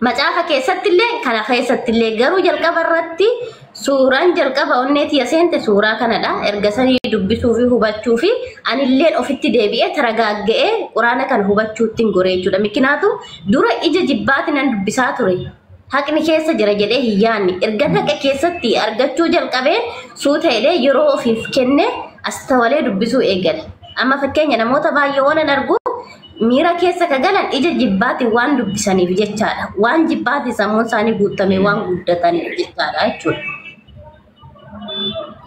macaafa keessatti illee kana keessatti illee garuu jalqaba irratti suuraan jalqaba onneeti yaseente suuraa kanadha erga sanii dubbisuu fi hubachuu fi anilleen ofitti deebi'ee taragaagge'ee quraana kan hubachuutti goree jechuudha mikinaatu dura ija jibbaati nan dubbisaa ture haqni keessa jira jedhee hiyyaanni erga haqa keessatti argachuu jalqabee suuteelee yeroo ofiif kenne astawalee dubbisuu eegale amma fakkeenya namoota baay'ee waan argu mira keessa kagalan ija jibbaati waan dubbisaniif jechaadha waan jibbaati sammuun isaanii guutamee waan guddataniif jechaadha jechuudha.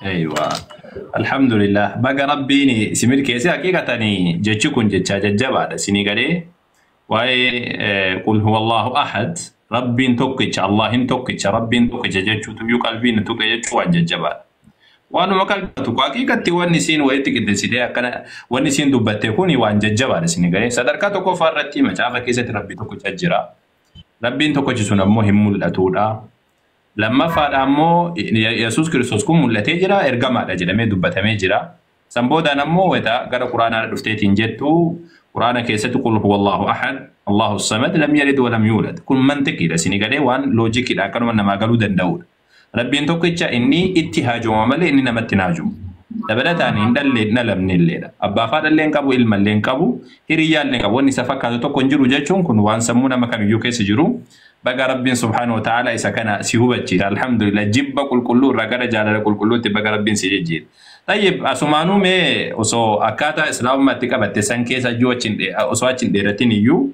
ايوه الحمد لله بقى ربيني سمير كيسي حقيقة جتشكون جتشا ججبا سيني قالي واي قل هو الله احد ربين توكيتش الله توكيتش ربين توكيتش جتشو تبيو قلبين توكيتش ججبا وانو مكال توكو حقيقة واني سين ويتك الدسيدي اكنا واني سين دوباتيكوني وان ججبا سيني قالي صدركا توكو فارتي مجافا كيسة ربي توكيتش جرا ربين توكيتش سنة مهم الاتودا لما فادامو يسوع كريستوس كم ملتي جرا ارغما دجدمه دبتمه جرا سمبودا نمو ودا غدا قران دفتيتين جتو قران كيسه تقول هو الله احد الله الصمد لم يلد ولم يولد كل منطقي لسني غدي وان لوجيك دا كانوا ما قالوا دنداود ربين توكيتشا اني اتهاج ومل اني نمتناجو دبلتاني ندل نلم نلل ابا فادل لين كابو علم لين كابو هريال لين كابو ني سفكا تو كونجرو جچون كن وان سمونا مكان يوكيس جرو بقى ربي سبحانه وتعالى إذا كان سيهوبتشي الحمد لله جيب كل كله رجال جالر كل كله تبقى ربي سيجيد طيب أسمانو مي أسو أكاتا إسلام ما تكا بتسان كيسا جوتشين أسو أتشين ديرتيني يو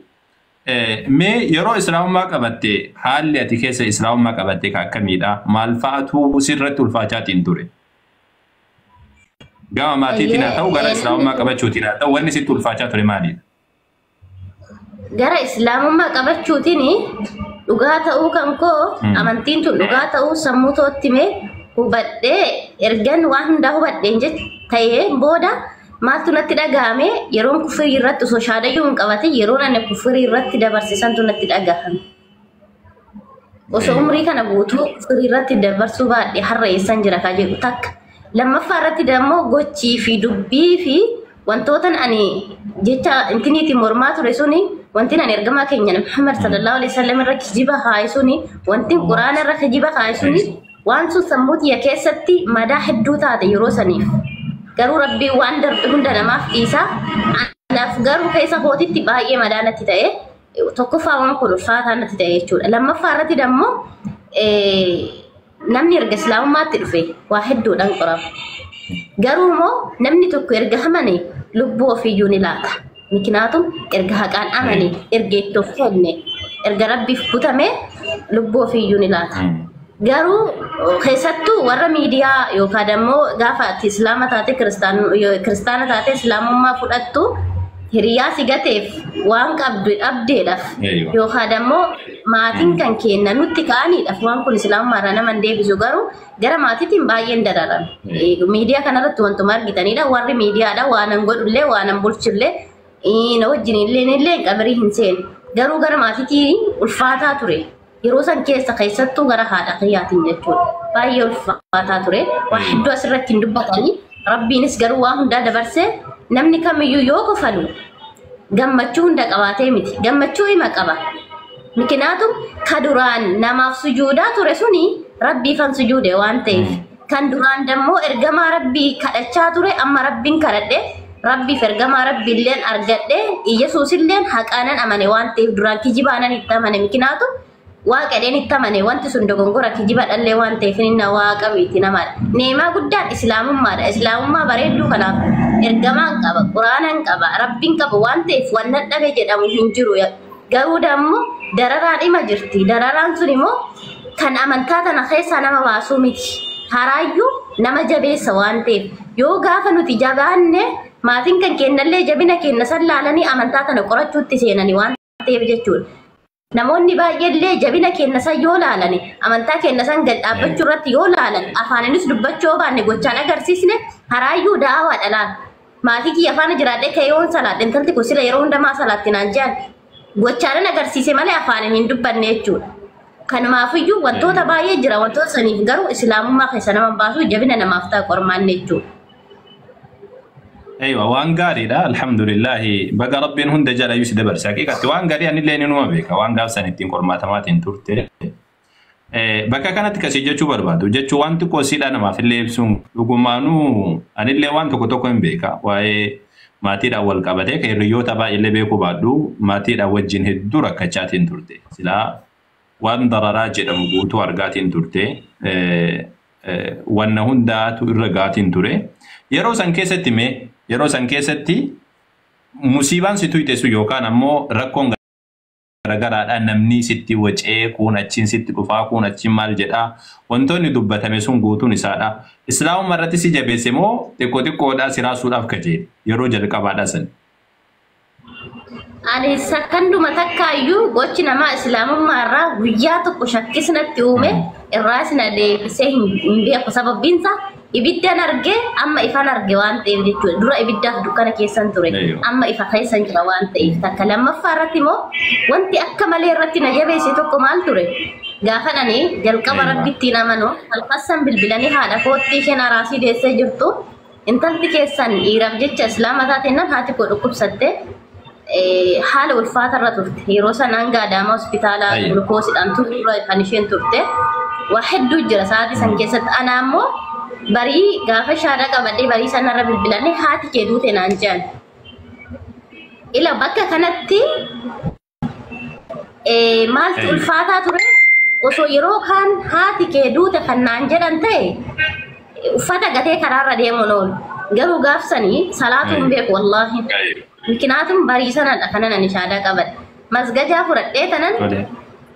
مي يرو إسلام ما كبتة حال يأتي كيسا إسلام ما كبتة كميدا مالفاتو سرة الفاجات إنتوري جاما ما تيتنا تاو غير إسلام ما كبتشو تينا تاو وني ست الفاجات رمالي غير إسلام ما كبتشو تيني Dhugaa ta'uu kan koo amantiin tun dhugaa ta'uu sammuu tootti mee hubadhee ergan waan hundaa hubadheen ta'ee booda maaltu natti dhagahame yeroon kufirii irratti osoo shaadayyuu hin qabate yeroon ani kufirii irratti dabarsisantu natti dhagahame. Osoo umrii kana guutuu kufirii irratti dabarsuu baadhee har'a eessan jira kaa jedhu takka. Lammaffaa irratti dammoo gochii fi dubbii fi wantootan ani jecha intiniitiin mormaa ture suni wantin an ergama keenya Muhammad sallallahu alaihi wasallam irra kijiba haayisuni wantin quraana irra kijiba haayisuni waan sun sammuuti ya keessatti madaa hedduu taate yeroo saniif garuu rabbii waan darbe hunda namaaf dhiisa anaaf garuu keessa hootitti baay'ee madaa natti ta'e tokkoffaa waan kun ulfaataa natti ta'e jechuudha lammaffaa irratti dammoo namni erga islaamummaatti dhufe waa hedduudhaan qorama garuu immoo namni tokko erga hamane lubbuu ofiiyyuu ni laata miknaatum erga haqaan amane erga itti of kenne erga rabbiif butame lubbuu ofiiyyuu ni laata garuu keessattuu warra miidiyaa yookaan immoo gaafa ati islaama taate kiristaana taate islaamummaa fudhattu hiriyaa si gateef waan qabdu abdeedhaaf yookaan immoo maatiin kan kenna nutti ka'aniidhaaf waan kun islaamummaarraa nama deebisu garuu gara maatiitiin baay'een dararan miidiyaa kanarratti wantuma argitanidha warri miidiyaadha waanan godhullee waanan bulchullee ina wajjin illee qabrii hin seen garuu gara maatiitiin ulfaataa ture yeroo san keessattuu gara haadha qiyyaatiin jechuudha baay'ee ulfaataa ture waa hedduu asirratti hin dubbatanii rabbiinis garuu waa hundaa dabarsee namni kamiyyuu yoo kofalu gammachuu hunda qabaatee miti gammachuu hima qaba mikinaatu kaduraan namaaf sujuudaa ture suni rabbiifan sujuude waan ta'eef kan duraan dammoo ergamaa rabbii kadhachaa ture amma rabbiin kadhadhe rabbi ergamaa rabbiilleen argadhe Yesuusilleen haqaanan amane waan ta'eef duraan kijibaanan itti amane mikinaatu waaqadheen itti amane wanti sun dogongora kijiba dhallee waan ta'eef inni waaqa miti namadha neemaa guddaan islaamummaadha islaamummaa bareedduu kanaaf ergamaan qaba quraanan qaba rabbiin qaba waan ta'eef waan dhabe jedhamu hin jiru garuu dammoo dararaan ima jirti dararaan sun immoo kan amantaa tana keessaa nama baasuu miti haraayyuu nama jabeessa waan ta'eef yoo gaafa nuti jabaanne maatiin kan kennallee jabina kenna san laalanii amantaa tana qorachuutti seenanii waan ta'eef jechuudha. Namoonni baay'eellee jabina kenna san yoo laalani amantaa kenna san gad dhaabbachuu irratti yoo laalan afaaninis dubbachuu baanne gochaan agarsiisne haraayyuu daawaa dhalaan. Maatii kiyya afaan jiraadhee ka'eewoon salaadhe intalti kun sila yeroo hundamaa salaatti naan jedhan gochaan agarsiise malee afaanin hin dubbanne jechuudha. Kanumaafiyyuu wantoota baay'ee jira wantoota saniif garuu islaamummaa keessa nama baasu jabina namaaf ta'a qormaanne jechuudha. أيوة وان قاري لا الحمد لله بقى ربي هند جل يوسف دبر حقيقة وان قاري أنا اللي نوما بيك وان قال سنتين كرمات تورتي بقى كانت كسيجة شو بربادو جت وان تكوسيل أنا ما في اللي بسون وقمانو أنا اللي وان تكوتوكم بيكا واي ما تير أول كابتك الريو تبع اللي بيكو بعدو ما تير أول جنه الدورة كشاتين تورتي سلا وان ضرراج الموجود أرجعتين تورتي وان هندا تورجعتين توري يرو سانكيستي مي يرو سانكيستي مصيبان ستوي تسو يوكان أمو ركون غرغرا نمني ستي وجه كون أتشين ستي كفا كون أتشين مال جدا وانتوني دبتا مسون غوتو نسادا إسلام مرتي سي جبسمو تكو دا سراسول أفكجي يرو جلقا بعد سن أنا سكندو متكايو قوتشنا ما إسلام مرة وياتو كشكسنا تيومي الراسنا دي بسهم بيا بسبب بينسا إبدا نرجع أما إفا نرجع وان تيجي درا إبدا دكانة كيسان توري أما إفا كيسان كلا وان تيجي تكلم مفارتي مو وانتي أكمل رتي نجيب سيتو كمال توري غافنا ني جلك برد بيتنا منو القسم بالبلاني هذا فوتي كنا راسي ديسه جرتو انتلتي كيسان إيراب جت إسلام ذاتنا هاتي كودكوب سدة حال والفاترة تورت هيروسا نانجا داما هوسبيتالا جلوكوز أنتو فانيشين تورت واحد دو جلساتي سنكيست أنا مو bari gafa shada qabadde bari sanarra bilbilane haati kee duute naan jaan ila bakka kanatti maaltu ulfaataa ture osoo yeroo kan haati kee duute kan naan jedhan ta'e uffata gatee karaarra deemuun oolu garuu gaafsanii salaatuun beeku wallaahi mikinaatun barii sanadha kanan ani shaadaa qabadde masgajaa fudhadhee tanan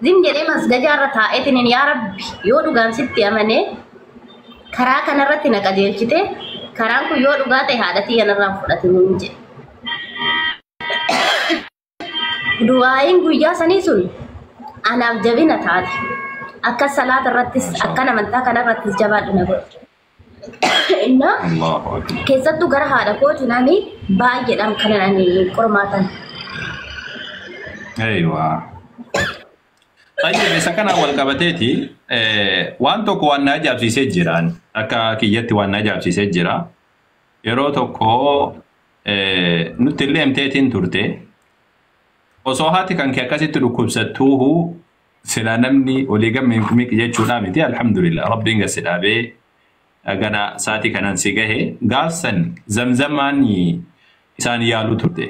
zim jedhee masgajaarra taa'eetiniin yaa rabbi yoo dhugaan sitti amanee karaa kanarratti na qajeelchite karaan kun yoo dhugaa ta'e haadhatii yanarraan fudhatamuun jedhe. Du'aayin guyyaa sanii sun anaaf jabina taate akka salaata irrattis akka amantaa kanarrattis jabaadhu na godhe. Inna keessattuu gara haadha kooti nani baay'eedhaan kan ani qormaatan. Aywa. طيب سكن أول كبتيتي وانتو كوان ناجاب سي سجران أكا كييتي وان ناجاب سي سجرا يروتو كو نتلي امتيتين تورتي وصوهاتي كان كاكاسي تلوكوب ستوه سلا نمني وليقم من كميك يجو نامتي الحمد لله ربي نغا سلابي أغانا ساتي كانان سيغيه غافسن زمزماني إسان يالو تورتي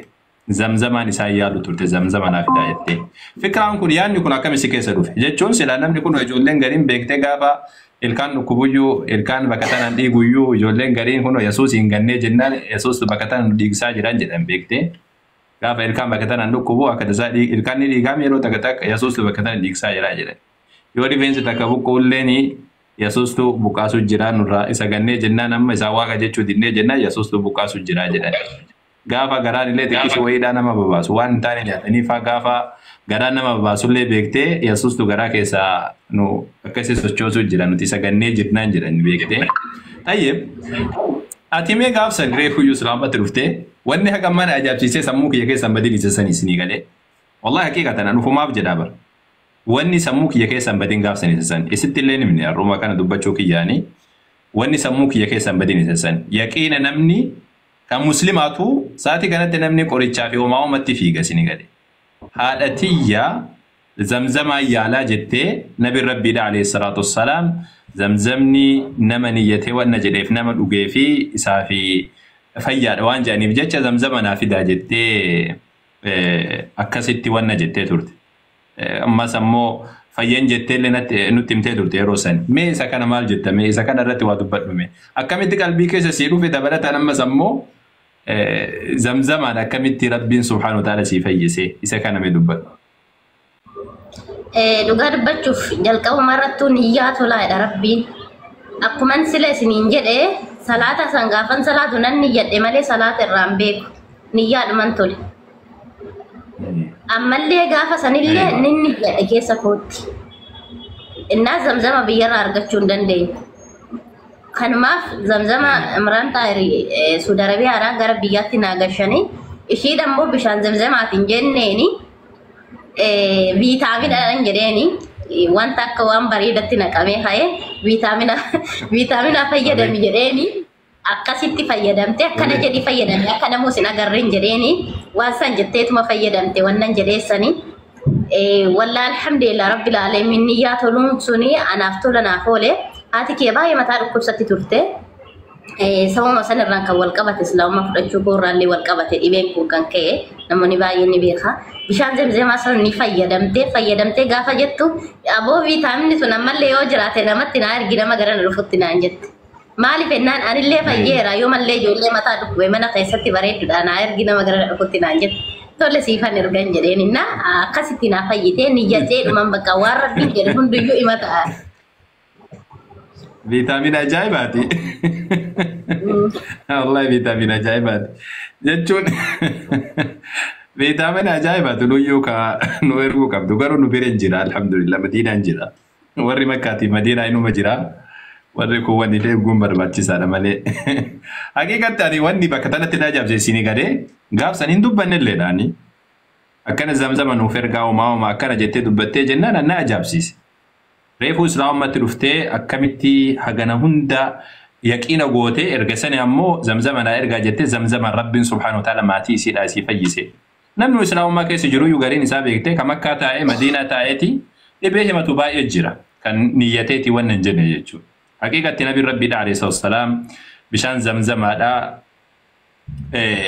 زمزمان إسايالو تورت زمزمان أفدايتي فكرة كون يعني كون أكمل سكيسة روف جتون سلانم نكون يجولين غرين بيكتة غابا الكان نكوبيو الكان بكتان ديغويو يجولين غرين هنو يسوس إنغني جنان يسوس بكتان ديغسا جران جدًا بيكتة غابا الكان بكتان نكوبو أكتزا الكان ديغام يرو تكتاك يسوس بكتان ديغسا جران جدًا يوري فينس تكابو كوليني يسوس تو بكاسو جران نرا إسا غني جنان أما إسا واقع جتشو ديني جنان يسوس تو بكاسو جران جدًا gaafa garaan illee xiqqisi wayiidhaa nama babaasu waan hin taane nyaatanii faa gaafa garaan nama babaasu illee beektee yesuustu garaa keessaa nu akkasii sochoosuu jira nuti sagannee jirnaan jedhan beektee. Tayyib ati mee gaafsa reefuu iyyuu islaamatti dhuftee wanni haqa mana ajaa'ibsiisee sammuu kiyya keessan badii dhiisessanii isinii galee. Wallahi haqiiqatan dhufumaaf jedhaa bara. Wanni sammuu kiyya keessan badiin gaafsan dhiisessan isitti illee nimni har'uma kana dubbachuu kiyyaanii wanni sammuu kiyya keessan badiin dhiisessan yaqiina namni kan muslimaatu saati kanatti namni qorichaa fi homaa ummatti fiiga sini gade haadhatiyya zamzama yaalaa jettee nabi rabbiidha alayhi salaatu wassalaam zamzamni nama niyyatee wanna jedheef nama dhugee fi isaa fi fayyaadha waan jedhaniif jecha zamzama naa fidaa jettee akkasitti wanna jettee turte ammas ammoo fayyan jettee illee nutti himtee turte yeroo san mee isa kana maal jetta mee isa kana irratti waa dubbadhume akkamitti qalbii keessa sii dhufe dabalataan ammas ammoo زمزمان أكملتي ربي سبحانه وتعالى سيفيسه إذا كان مدبر. دوغار بتشوف جلكوا مرة نيات ولا يا ربي أكمن سلسلين جد صلاة سانغافن صلاة ننيات إمالي صلاة الرامبيك نيات من تول. أما اللي غافا سنيلة ننيات كيسا كوتي. الناس زمزم بيرا أرجعون دندين. خنماف زمزم امران طائري سعودي عربية أرا غرب بياتي ناقشاني إشي دمو بشان زمزم عاتين جنيني فيتامين أران جريني وان تاكا وان بريدتي نقامي خاي فيتامين أفايا دمي جريني akkasitti fayyadamte akkana jedhi fayyadamte akkana muusin agarreen jedheeni waan san jetteetuma fayyadamte wannan jedheessani walla alhamdulillah rabbil alamin niyyaa toluun suni anaaf tola naaf oole haati kee baay'ee mataa dhukkubsatti turte sababa sanirraan kan wal qabate islaamummaa fudhachuu boorraallee wal qabate dhibeen kun kan ka'e namoonni baay'een ni beeka bishaan zemzemaa san ni fayyadamte gaafa jettu aboo viitaaminni sun ammallee yoo jiraate namatti naa ergi nama gara na dhufutti naan jette maaliif ennaan anillee fayyeera yoo mallee ijoollee mataa dhukkube mana keessatti bareedduudha naa ergi nama gara na dhufutti naan jette tole siifan ergan jedheen inna akkasitti naa fayyitee niyyatee dhuman bakka waan rabbiin jedhe hunduyyuu ima ta'a. Vitamina ajaa'ibati. Wallahi vitamina ajaa'ibati. Jechuun vitamina ajaa'ibati nuyyuu ka nu erguu qabdu garuu nu bira jira alhamdulillah Madiinaan jira. Warri Makkaati Madiinaa inuma jira. Warri kun wanni deeguun barbaachisaadha malee. Haqiiqatti ani wanni bakka tanatti na ajaa'ibsiisanii gadee gaafsan hin dubbannellee dhaani. Akkana zamzama nuuf ergaa uumaa akkana jettee dubbattee jennaan na ajaa'ibsiise. Reefu islaamummaatti dhuftee akkamitti hagana hunda yaqiina gootee erga sani ammoo zamzama ergaa jettee zamzama rabbiin subhaanahu wa ta'ala maatii isiidhaa isii fayyise. Namni islaamummaa keessa jiru iyyuu gariin isaa beektee kan Makkaa taa'ee Madiinaa taa'eeti dhibee himatu baay'ee jira kan niyyateeti waan hin jenne jechuudha. Haqiiqatti nabi rabbiidha alayhi salaam bishaan zamzamaadhaa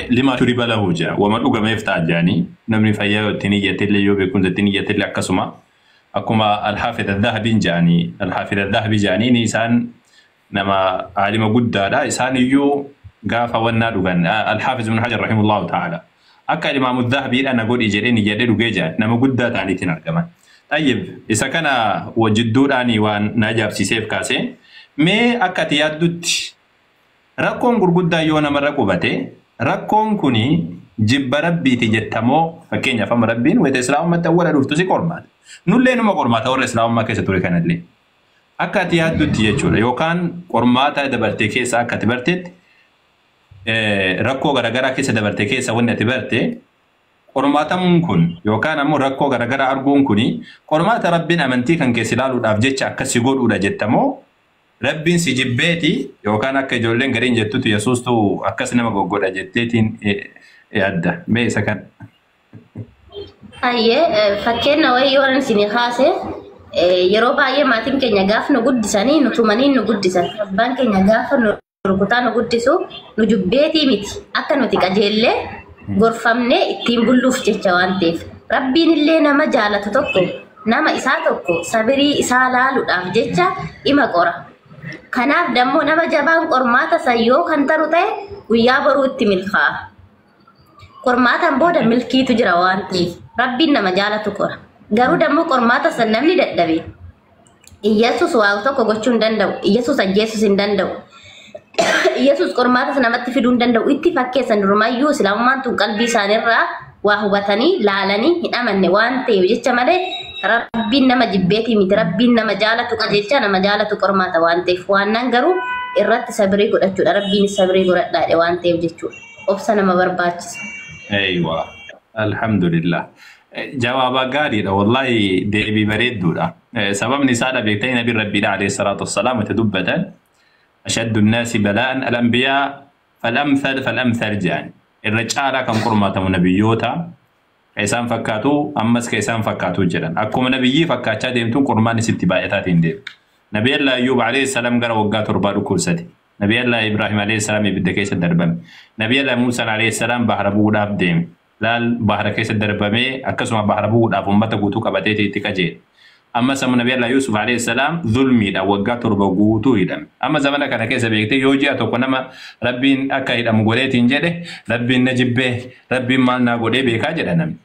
lima shuriba lahu jira wama dhugameef ta'a jedhanii namni fayyaa itti niyyateellee yoo beekumsa itti niyyateellee akkasuma. أكما الحافظ الذهبي جاني نيسان نما عالم قدّا لا إسان يو قافا والنادوغان الحافظ بن حجر رحمه الله تعالى أكا الإمام الذهبي أنا قول إجريني جديد وجيجا نما قدّا تاني تنرقمان طيب إذا كان وجدود أني وان ناجاب سيسيف كاسي مي أكا تيادوت رقم قرقودّا يونا مرقوبته رقم كوني جب ربي تجتمو فكين يفهم ربين ويتسلام متأولا رفتوسي قرمات نولي نما قرماتا ور اسلام ما كيسه توري كانت akka tiyaadutti jechuudha yookaan qormaata dabarte keessa akka tibartetti rakkoo garaagaraa keessa dabarte keessa wanni ati barte qormaatamuun kun yookaan ammoo rakkoo garaagaraa arguun kuni qormaata rabbiin amantii kan keessa ilaaluudhaaf jecha akkasi godhuudha jettamoo rabbiin si jibbeeti yookaan akka ijoolleen gariin jettutu yesuustu akkas nama goggodha jetteetiin yaadda mee isa kan fakkeenya wayii waan isin kaase yeroo baay'ee maatiin keenya gaafa nu guddisanii nu tumanii nu guddisan abbaan keenya gaafa nu rukutaa nu guddisu nu jubbeetii miti akka nuti qajeellee gorfamnee ittiin bulluuf jecha waan ta'eef rabbiin illee nama jaalatu tokko nama isaa tokko sabirii isaa laaluudhaaf jecha ima qora kanaaf dammoo nama jabaan qormaata sayyoo kan taru ta'e guyyaa boruu itti milkaa'a qormaataan booda milkiitu jira waan ta'eef rabbiin nama jaalatu qora garuu dammoo qormaata san namni dadhabe Iyyasuus waa tokko gochuu hin danda'u Iyyasuus ajjeesuu hin danda'u Iyyasuus qormaata san namatti fiduu hin danda'u itti fakkeessan durumayyuu islaamummaan tun qalbii isaaniirraa waa hubatanii laalanii hin amanne waan ta'eef jecha malee rabbiin nama jibbeetii miti rabbiin nama jaalatu qajeelcha nama jaalatu qormaata waan ta'eef waan nan garuu irratti sabrii godhachuudha rabbiin sabrii godhadhaadhe waan ta'eef jechuudha obsa nama barbaachisa. Aywa alhamdulillah. جواب قاري والله ديبي بريد دولا سبب نساء بيتين نبي ربي عليه الصلاة والسلام وتدبتا أشد الناس بلاء الأنبياء فالأمثل جان الرجال كم قرمة نبيوتا كيسان فكاتو أمس كيسان فكاتو جران أكو نبيي فكاتا ديمتون قرمان ست بايتاتين دير نبي الله أيوب عليه السلام قال وقات ربارو كرسدي نبي الله إبراهيم عليه السلام يبدأ كيس الدربم نبي الله موسى عليه السلام بحر بودا بديم laal bahara keessa darbamee akkasuma bahara bu'uudhaaf uummata guutuu qabateeti itti qajeele. Amma sama nabi Allah Yusuf alayhi salaam zulmiidha waggaa 7 guutuu hidhame. Amma zamana kana keessa beektee yoo ji'a tokko nama rabbiin akka hidhamu godheetiin jedhe rabbiin na jibbee rabbiin maal naa godhee beekaa jedha namni.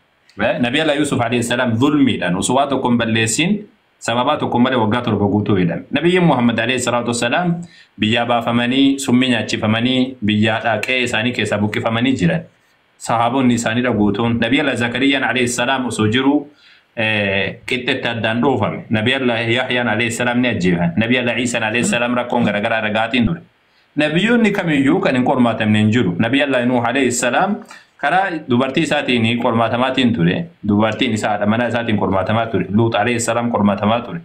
Nabi Allah Yusuf alayhi salaam zulmiidhaan usuwaa tokko hin balleessin sababaa tokko malee waggaa 7 guutuu hidhame. Nabiyyiin Muhammad alayhi salaatu wassalaam biyyaa baafamanii summii nyaachifamanii biyyaa dhaqee isaanii keessaa buqqifamanii jiran. Sahaabonni isaanii guutuun Nabi Allah Zakariyaan alayhi salaam osoo jiru qixxetti addaan dhoofame. Nabi Allah Yahyaan alayhi salaam ni ajjeefame. Nabi Allah Iisaan alayhi salaam rakkoon garaagaraa ragaatiin ture. Nabiyyoonni kamiyyuu kan hin qormaatamne hin jiru. Nabi Allah Nuh alayhi salaam karaa dubartii isaatiin qormaatamaatiin ture. Dubartiin isaa mana isaatiin qormaatamaa ture. Luut alayhi salaam qormaatamaa ture.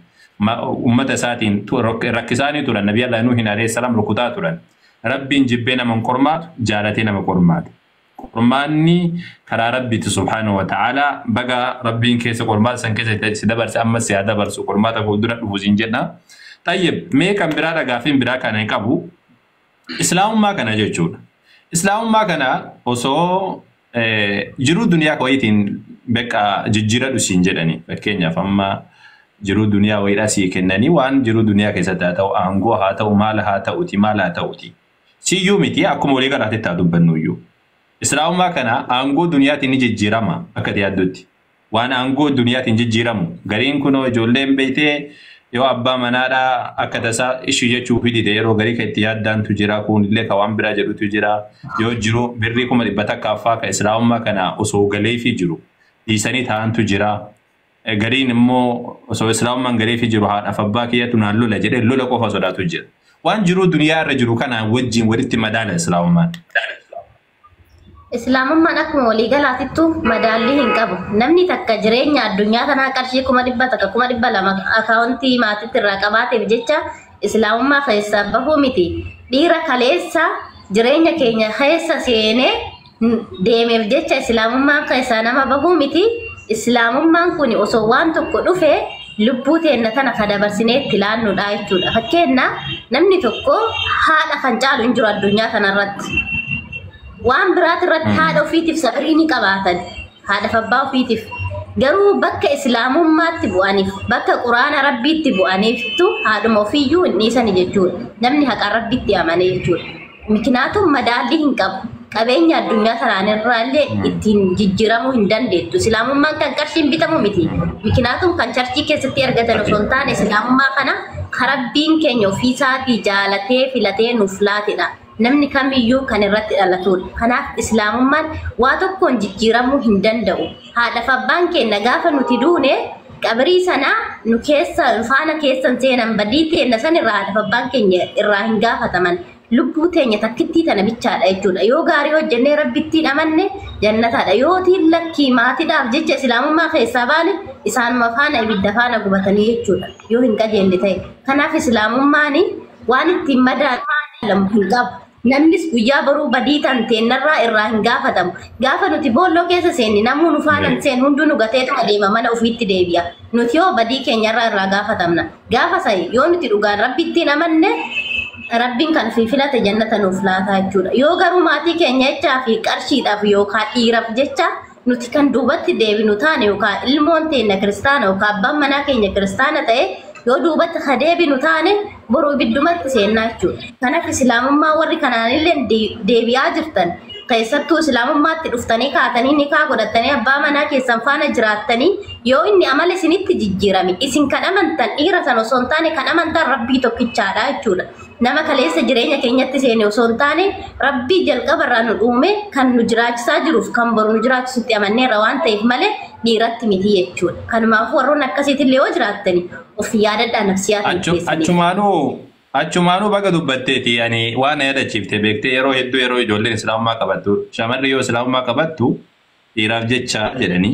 Ummata isaatiin rakkisaanii turan. Nabi Allah Nuh alayhi salaam rukutaa turan. ربي جبنا من قرمات جالتنا من قرمات قرماني كرا ربي سبحانه وتعالى بقى ربي كيس قرمات سن كيس سدبر سأما سيادبر سو قرمات فودنا فوزين جنا طيب مي كان برادا غافين برا كان يكابو إسلام ما كان جيجون إسلام ما كان وصو جرو دنيا كويتين بقى ججيرة دوسين جدني فكينيا فما جرو دنيا ويراسي كنني وان جرو دنيا كيساتا تو أنغو هاتو مال هاتو تي مال هاتو تي سي يوميتي أكو موليغا راتي تادو بنويو إسلام ما كان أنغو دنيا تيني ججيرما أكدي أدوتي وان أنغو دنيا تيني ججيرمو غرين كنو جولين بيتي yoo abbaa manaadha akka tasaa ishuu jechuu fidite yeroo garii ka itti yaaddaan tu jira kun illee ka waan biraa jedhutu jira yoo jiru birrii 100 kaaffaa ka islaamummaa kana osoo galee fi jiru dhiisanii taa'antu jira gariin immoo osoo islaamummaan galee fi jiru haadhaaf abbaa kiyyatu naan lola jedhee lola qofa sodaatu jira waan jiru duniyaa irra jiru kana wajjin walitti madaala islaamummaan. Islaamummaan akkuma waliigalaatittu madaalli hin qabu. Namni takka jireenya addunyaa kanaa qarshii 100 takka 200 akaawuntii maatiitti irraa qabaateef jecha islaamummaa keessaa bahuu miti. Dhiira kaleessa jireenya keenya keessa seenee deemeef jecha islaamummaan keessaa nama bahuu miti. Islaamummaan kun osoo waan tokko dhufe lubbuu teenya tana ka dabarsinee itti laannuudha jechuudha. Fakkeenyaaf namni tokko haadha kan caalu hin jiru addunyaa kanarratti. Waan biraat irratti haadha ofiitiif sabrii qabaatan haadha abbaa ofiitiif garuu bakka islaamummaatti bu'aniif bakka quraana rabbiitti bu'aniiftu haadhuma ofiiyyuu hin dhiisani jechuudha. Namni haqa rabbiitti amane jechuudha. Mikinaatuun madaalli hin qabu. Qabeenya addunyaa kanaan irraallee ittiin jijjiiramuu hin dandeettu. Islaamummaan kan qarshiin bitamu miti. Mikinaatuun kan charchii keessatti argatan osoo hin taane islaamummaa kana karabbiin keenya ofiisaatii jaalatee filatee nuuf laatedha. Namni kamiyyuu kan irratti dhalatudha. Kanaaf islaamummaan waa tokkoon jijjiiramuu hin danda'u. Haadhaaf abbaan keenya gaafa nuti duune qabrii sanaa nu keessa faana keessan seenan badii teenya san irraa haadhaaf abbaan keenya irraa hin gaafataman. Lubbuu teenya takkittii tana bichaadha jechuudha. Yoo gaarii hojjennee rabbittiin amanne jannataadha. Yoo tiin lakkii maatiidhaaf jecha islaamummaa keessaa baane isaanuma faana ibidda faana gubatanii jechuudha. Yoo hin qajeelle ta'e. Kanaaf islaamummaan waan ittiin madaalan hin qabu. Namnis guyyaa baruu badii tan teennarraa irraa hin gaafatamu. Gaafa nuti boolloo keessa seenni namuu nu faana seen hunduu nu gateetu adeema mana ofiitti deebi'a. Nuti yoo badii keenyarraa irraa gaafatamna. Gaafa sa'i yoo nuti dhugaan rabbittiin amanne rabbiin kan fi filate jannata nuuf laata jechuudha. Yoo garuu maatii keenya jechaa fi qarshiidhaaf yookaan dhiiraaf jecha nuti kan duubatti deebinu taane yookaan ilmoon teenya kiristaana yookaan abbaan manaa keenya kiristaana ta'e yoo duubatti deebinu taane boruu biddumatti seennaa jechuudha. Kanaaf islaamummaa warri kanaanillee deebi'aa jirtan keessattuu islaamummaatti dhuftanii kaatanii nikaa godhatanii abbaa manaa keessan faana jiraattanii yoo inni amala isinitti jijjiirame isin kan amantan dhiira san osoo hin taane kan amantan rabbii tokkichaadha jechuudha. Nama kaleessa jireenya keenyatti seene osoo hin taane rabbii jalqabarraa nu uume kan nu jiraachisaa jiruuf kan boru nu jiraachisutti amanneerra waan ta'eef malee dhiiratti miti jechuudha. Kanumaafuu warroonni akkasiitillee yoo jiraattanii of yaadadhaa nafsiyaatiin keessanii. Achumaanuu baga dubbatteeti yani waan yaadachiifte beektee yeroo hedduu yeroo ijoolleen islaamummaa qabattu shamarri yoo islaamummaa qabattu dhiiraaf jecha jedhanii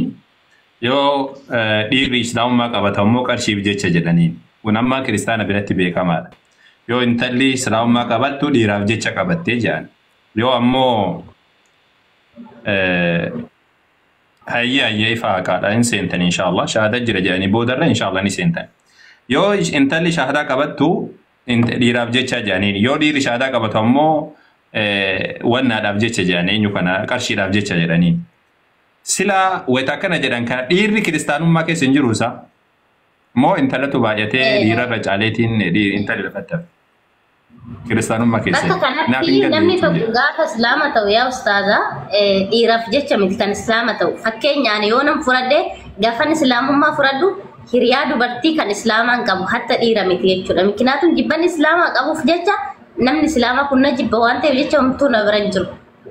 yoo dhiirri islaamummaa qabatu immoo qarshiif jecha jedhanii kun amma kiristaana biratti beekamaadha. Yoo intalli islaamummaa qabattu dhiiraaf jecha qabattee jedhan yoo ammoo hayyee ifa haqaadha hin seentan inshaallah shahaada jira jedhanii boodarra inshaallah ni seentan. Yoo intalli shahadaa qabattu dhiiraaf jecha jedhaniin yoo dhiirri shahadaa qabatu ammoo wannaadhaaf jecha jedhanii eenyu kana qarshiidhaaf jecha jedhaniin. Sila wayita akkana jedhan kana dhiirri kiristaanummaa keessa hin jiruusa moo intalatu baay'atee dhiirarra caaleetiin intalli lafattaaf kiristaanummaa keessa. Bakka kanatti namni tokko gaafa islaama ta'u yaa ustaaza dhiiraaf jecha miti kan islaama ta'u fakkeenyaan yoo nam furadhe gaafan islaamummaa furadhu hiriyaa dubartii kan islaamaan qabu hatta dhiira miti jechuudha. Mikinaatuun jibban islaamaa qabuuf jecha namni islaamaa kun na jibba waan ta'eef jecha homtuu na bira hin jiru.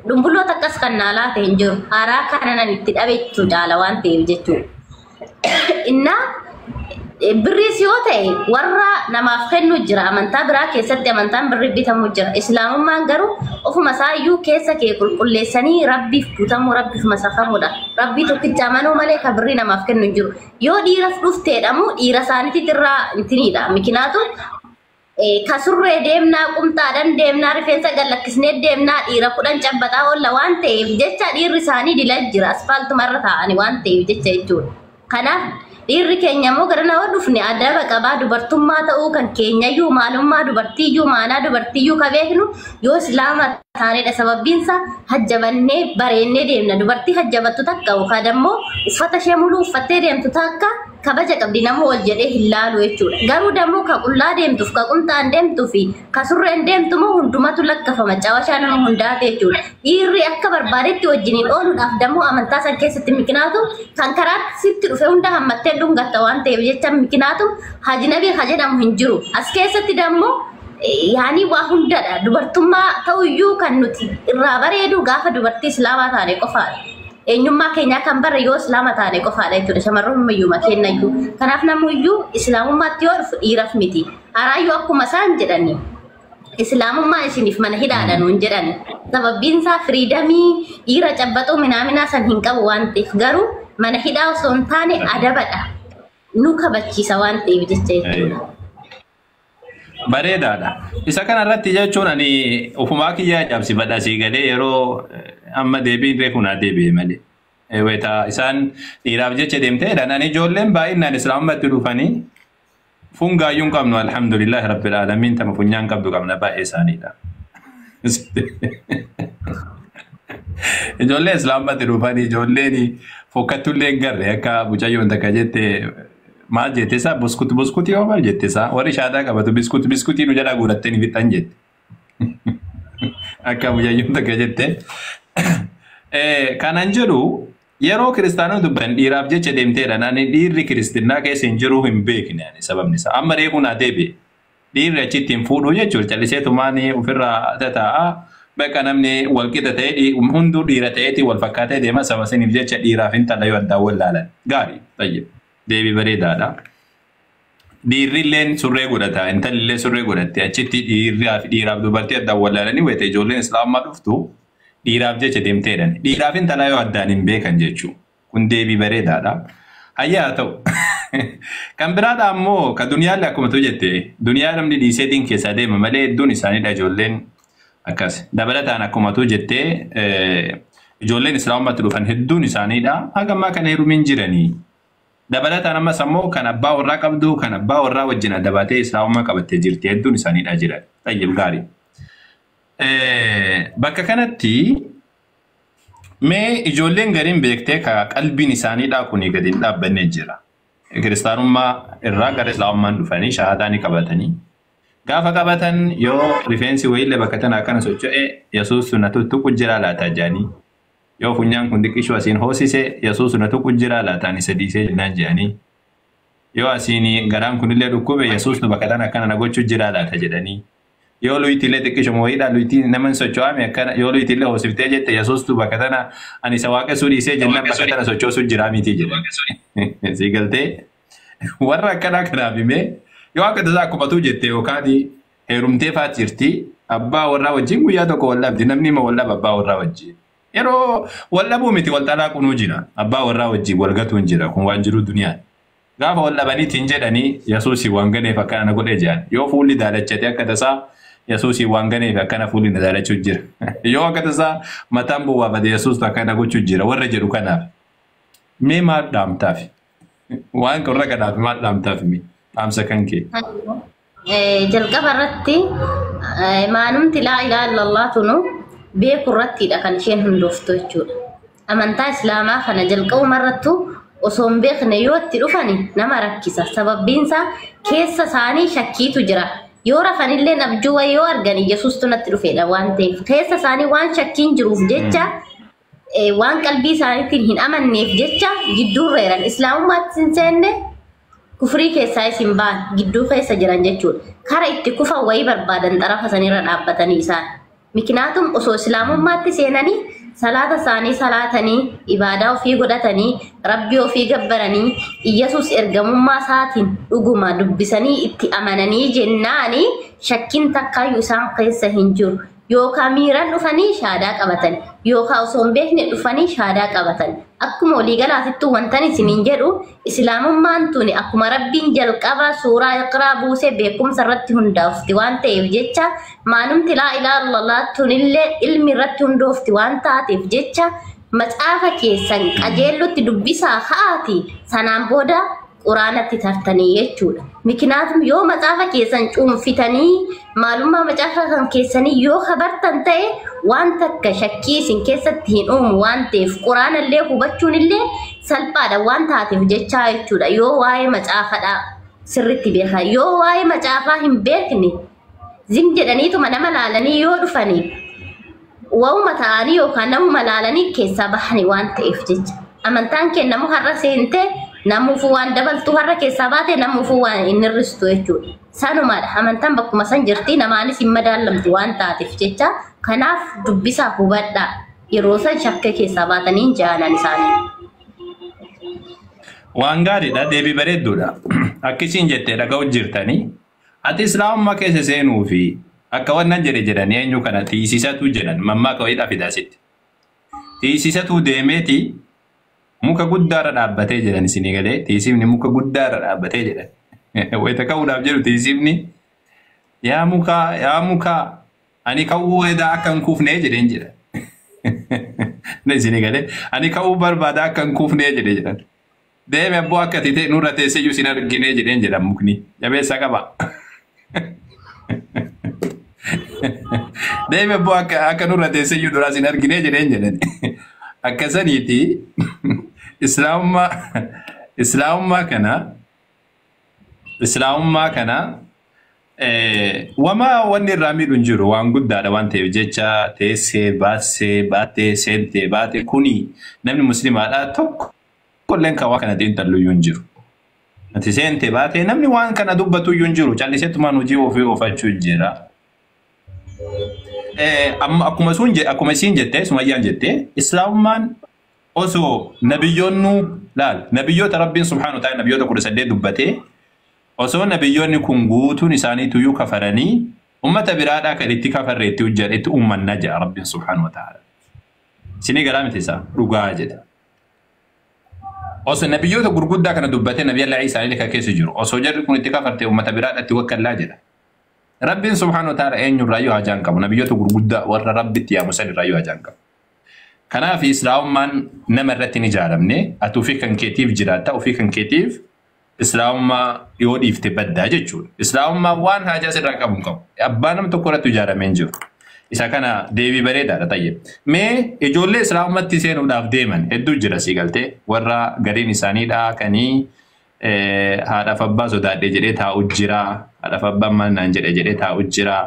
Dumbulloota akkas kan naalaa ta'e hin jiru. Haaraa kana nan itti dhabeechuu jaala waan ta'eef jechuudha. Innaa birriis yoo ta'e warra namaaf kennu jira. Amantaa biraa keessatti amantaan birri bitamu jira. Islaamummaan garuu ofuma isaayyuu keessa kee qulqulleessanii rabbiif guutamuu rabbiif masafamuudha. Rabbii tokkicha amanuu malee kan birri namaaf kennu hin jiru. Yoo dhiiraaf dhufteedhamu dhiira isaaniitti irraa intiniidha. Mikinaatu kasurree deemnaa qumxaadhaan deemnaa rifeensa gallakkisnee deemnaa dhiira kudhan cabbataa oolla waan ta'eef jecha dhiirri isaanii dila jira asfaaltumarra taa'anii waan ta'eef jecha jechuudha. Kanaaf dhiirri keenya immoo gara nama dhufne adaba qabaa dubartummaa ta'uu kan keenyayyuu maalummaa dubartiiyyuu maanaa dubartiiyyuu ka beeknu yoo islaama taanedha sababbiinsa hajjabannee bareennee deemna dubartii hajjabattu takka yookaan immoo uffata ishee muluu uffattee deemtu takka kabaja qabdi nama wal jedhee hin laalu jechuudha. Garuu dammoo ka qullaa deemtuuf ka qumxaan deemtuu fi ka surreen deemtu moo hundumatu lakkafama caawashaa nama hundaate jechuudha. Dhiirri akka barbaadetti wajjiniin ooluudhaaf dammoo amantaa san keessatti mikinaatu kan karaatti sitti dhufe hunda hammattee dhungatta waan ta'eef jecha mikinaatu hajnabii ka jedhamu hin jiru. As keessatti dammoo yaani waa hundadha dubartummaa ta'uyyuu kan nuti irraa bareedu gaafa dubartii islaamaa taane qofaadha. Eenyummaa keenya kan barre yoo islaama taane qofaadha jechuudha shamarroon ammayyuma kennayyuu. Kanaaf namuyyuu islaamummaatti yoo dhufu dhiiraaf miti. Haraayyuu akkuma isaan jedhani islaamummaa isiniif mana hidhaadha nuun jedhani. Sababbiin isaa firiidamii dhiira cabbaxuu minaaminaa san hin qabu waan ta'eef garuu mana hidhaa osoo hin taane adabadha. Nu kabachiisa waan ta'eef jecha jechuudha. Bareedaadha. Isa kanarratti jechuun ani ufumaa kiyyaa cabsifadha sii galee yeroo amma deebiin reefuna deebi'e malee. Wayita isaan dhiiraaf jecha deemteedhaan ani ijoolleen baay'inaan islaamummaatti dhufanii fungaayyuun qabnu alhamdulillahi rabbil aalamiin tama funyaan qabdu qabna baay'ee isaaniidha. Ijoolleen islaamummaatti dhufanii ijoolleen fokkatullee hin garre akka mucayyoon takka jette maal jette isaa buskutii yoo maal jette isaa warri shaadaa qabatu biskutii nu jalaa guurattee ni fixan jette. Akka mucayyoon takka jette. Kanan jedhu yeroo kiristaanota dubban dhiiraaf jecha deemteedha nani dhiirri kiristinnaa keessa hin jiru hin beekne sababni isaa amma reefuun adeebe dhiirri achitti hin fuudhu jechuudha calliseetumaan ofirraa tataa'a bakka namni walqixa ta'e hunduu dhiira ta'eeti wal fakkaatee deema sabasiniif jecha dhiiraaf hin tala yoo addaan wal laalan gaarii tayyib deebii bareedaadha. Dhiirrilleen surree godhata intalillee surree godhatte achitti dhiiraaf dubartii addaan wal laalanii wayita ijoolleen islaamaa dhuftu dhiiraaf jecha deemteedhaan dhiiraaf intalaa yoo addaan hin beekan jechuudha. Kun deebii bareedaadha. Hayyaa ta'u. Kan biraadha ammoo ka duniyaallee akkuma tu jette duniyaa namni dhiiseetiin keessaa deema malee hedduun isaaniidha ijoolleen akkas dabalataan akkuma tu jette ijoolleen islaamummaatti dhufan hedduun isaaniidha hagammaa kana heerumin jiranii. Dabalataan ammas ammoo kan abbaa warraa qabdu kan abbaa warraa wajjin adda baatee islaamummaa qabattee jirti hedduun isaaniidha jiran. Tayyib gaarii. Bakka kanatti mee ijoolleen gariin beektee ka qalbiin isaaniidhaa kuni gadi hin dhaabbannee jira. Kiristaanummaa irraa gara islaamummaan dhufanii shahaadaa ni qabatanii. Gaafa qabatan yoo rifeensi wayiillee bakka tana akkana socho'e Yesuus na tuttuqu jira laataa jedhanii. Yoo funyaan kun xiqqishuu asiin hoosise Yesuus na tuqu jira laataan isa dhiisee jennaan jedhanii. Yoo asiin garaan kunillee dhukkube Yesuus bakka tana akkana na gochuu jira laata jedhanii. Yoo luitilee xiqqishuma wayiidhaa luitiin nama hin socho'ame akkana yoo luitilee hoosiftee jette Yesuus bakka tana ani isa waaqessuu dhiisee jennaan bakka tana sochoosuu jira miti jedhan. Sii galtee warra akkanaa kanaaf himee yoo akka tasaa akkumatuu jette yookaan heerumtee faat jirti abbaa warraa wajjin guyyaa tokko wallabdi namni ima wallaba abbaa warraa wajjin. Yeroo wallabuu miti walxalaa kunuu jira abbaa warraa wajjin walgatuun jira kun waan jiru duniyaan. Gaafa wallabaniitiin jedhanii Yesuusii waan ganeef akkana na godhee jedhan yoo fuulli daalachate akka tasaa Yesuusii waan ganeef akkana fuulli na daalachuu jira. Yoo akka tasaa mataan bu'aafate Yesuustu akkana gochuu jira warra jedhu kanaaf. Mee maal dhaamtaaf? Waan qorra kanaaf maal dhaamtaaf mi? Dhaamsa kan kee. Jalqaba irratti maanumti laa ilaaha illallah tunu beeku irrattidha kan isheen hundooftu jechuudha. Amantaa Islaamaa kana jalqabuma irrattu osoo hin beekne yoo itti dhufani nama rakkisa. Sababbiinsaa keessa isaanii shakkiitu jira. Yoo rafanillee abjuu wayii yoo argani Yesuustu natti dhufedha waan ta'eef keessa isaanii waan shakkiin jiruuf jecha waan qalbii isaaniitiin hin amanneef jecha gidduu reeran islaamummaatti hin seenne kufrii keessaa isin baan gidduu keessa jiran jechuudha. Kara itti kufan wayii barbaadan xarafa sanirra dhaabbatanii isaan. Miknaatum osoo islaamummaatti seenanii salaata isaanii salaatanii ibaadaa ofii godhatanii rabbii ofii gabbaranii Yesuus ergamummaa isaatiin dhuguma dubbisanii itti amananii jennaanii shakkiin takkaayyuu isaan keessa hin jiru. Yookaan miiraan dhufanii shaadaa qabatan yookaan osoo hin beekne dhufanii shaadaa qabatan akkuma walii galaatittu wantan isiniin jedhu islaamummaan tuni akkuma rabbiin jalqaba suuraa iqraa buusee beekumsa irratti hundaafti waan ta'eef jecha maalumti laa ilaaha illallah tunillee ilmi irratti hundoofti waan taateef jecha macaafa keessan qajeellotti dubbisaa haati sanaan booda quraanatti tartanii jechuudha. Miknaatum yoo macaafa keessan cuunfitanii maalummaa macaafa kan keessanii yoo habartan ta'e waan takka shakkii isin keessatti hin uumu waan ta'eef quraanallee hubachuun illee salphaadha waan taateef jechaa jechuudha. Yoo waa'ee macaafadha sirriitti beekaa yoo waa'ee macaafaa hin beekne zim jedhaniituma nama laalanii yoo dhufanii waa'uma ta'anii yookaan namuma laalanii keessaa bahanii waan ta'eef jecha amantaan kennamu har'a seentee namuufu waan dabaltu har'a keessaa baate namuufu waan inni hir'istu jechuudha. Sanumaadha amantaan bakkuma san jirti namaanis hin madaallamti waan taateef jecha kanaaf dubbisaa hubadhaa yeroo san shakka keessaa baatanii jaalan isaanii. Waan gaariidha deebii bareedduudha. Akkasiin jettee dhaga'u jirtanii ati islaamummaa keessa seenuu fi akka wannan jedhanii eenyu kana tiisisatu jedhan mammaa qabeedhaa fidaasitti. Tiisisatu deemeeti muka guddaarra dhaabbatee jedhan isinii galee tiisifni muka guddaarra dhaabbatee jedhan. Wayita ka'uudhaaf jedhu tiisifni yaa muka ani ka'uu edaa akka hin kuufnee jedheen jedhan. Isinii galee ani ka'uu barbaada akka hin kuufnee jedhee jedhan. Deeme abboo akka titee nurra teessee sin arginee jedheen jedhan mukni jabeessa qaba. Deeme abboo akka nurra teessee duraa sin arginee jedheen jedhan. Akkasaniiti islaamummaa kana wama wanni irraa miidhu hin jiru waan guddaadha waan ta'eef jecha teessee baattee seentee baate kuni namni muslimaadha tokko kolleen kan waan kana xiinxalluyyuu hin jiru. Ati seentee baatee namni waan kana dubbatuyyuu hin jiru calliseettumaan hojii ofii oofachuu jira. Akkuma isiin jettee sumayyaan jettee islaamummaan osoo nabiyyoota rabbiin subhaanahu wa ta'ala nabiyyoota 18 dubbatee osoo nabiyyoonni kun guutuun isaaniituyyuu kafaranii ummata biraadhaa kan itti kafarreetti hojjetetti uummanna jedha rabbiin subhaanahu wa ta'ala. Isinii galaa miti isaa dhugaa jedha. Osoo nabiyyoota gurguddaa kana dubbatee nabiyyi Iisaa illee keessa jiru osoo jarri kun itti kafartee ummata biraadhaatti wakkallaa jedha. Rabbiin subhaanahu wa ta'ala eenyurraayyuu hajaan qabu nabiyyoota gurguddaa warra rabbitti yaamu sanirraayyuu hajaan qabu. Kanaaf islaamummaan nama irratti hin ijaaramne ati ofii kan keetiif jiraatta ofii kan keetiif islaamummaa yoo dhiifte baddaa jechuudha. Islaamummaan waan hajaa sirraa qabu hin qabu. Abbaa nama tokko irratti ijaaramee hin jiru. Isa kana deebii bareedaadha ta'e. Mee ijoollee islaamummaatti seenuudhaaf deeman hedduu jira sii galtee warra gariin isaaniidhaa kanii haadhaaf abbaa sodaadhee jedhee taa'u jira. Haadhaaf abbaan maal naan jedhee taa'u jira.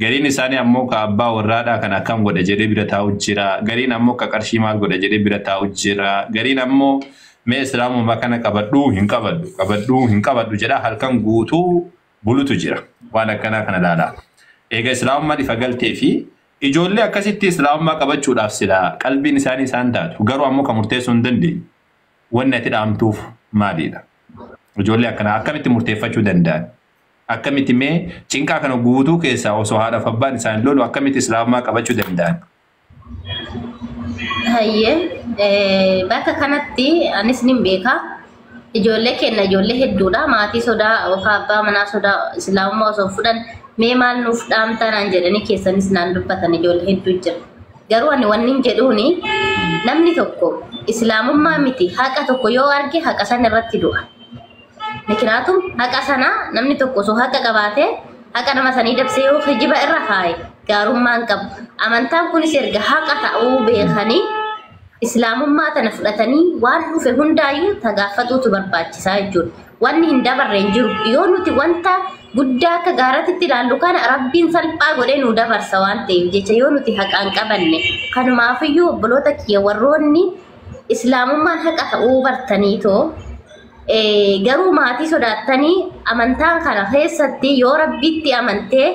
Gariin isaanii ammoo ka abbaa warraadhaa kan akkam godha jedhee bira taa'u jira. Gariin ammoo ka qarshii maal godha jedhee bira taa'u jira. Gariin ammoo mee islaamummaa kana qabadhuu hin qabadhu jedhaa halkan guutuu bulutu jira. Waan akkanaa kana ilaalaa. Egaa islaamummaa ifa galtee fi ijoollee akkasitti islaamummaa qabachuudhaaf sila qalbiin isaanii isaan taatu. Garuu ammoo kan murteessuu hin dandeenye. Wanni ati dhaamtuuf maalidha? Ijoollee akkanaa akkamitti murteeffachuu danda'an? Akkamitti mee cinqaa kana guutuu keessaa osoo haadhaaf abbaan isaan lolu akkamitti islaamummaa qabachuu danda'an? Hayyee bakka kanatti anis nin beeka ijoollee kenna ijoollee hedduudha maatii sodaa yookaan abbaa manaa sodaa islaamummaa osoo fudhan mee maal nuuf dhaamtanaan jedhanii keessanis naan dubbatan ijoollee hedduu jira. Garuu ani wanni jedhuuni namni tokko islaamummaa miti haqa tokko yoo arge haqa sana irratti du'a. Miknaatum haqa sana namni tokko osoo haqa qabaatee haqa nama sanii dabsee yoo hijiba irra kaaye gaarummaan qabu. Amantaan kunis erga haqa ta'uu beekanii islaamummaa tana fudhatanii waan dhufe hundaayyuu tagaafatuutu barbaachisaa jechuudha. Wanni hin dabarre hin jiru. Yoo nuti wanta guddaa akka gaaraatti ilaallu kana rabbiin salphaa godhee nu dabarsa waan ta'eef jecha yoo nuti haqaan qabanne kanumaafiyyuu obboloota kiyya warroonni islaamummaan haqa ta'uu bartaniitoo garuu maatii sodaattanii amantaan kana keessatti yoo rabbitti amantee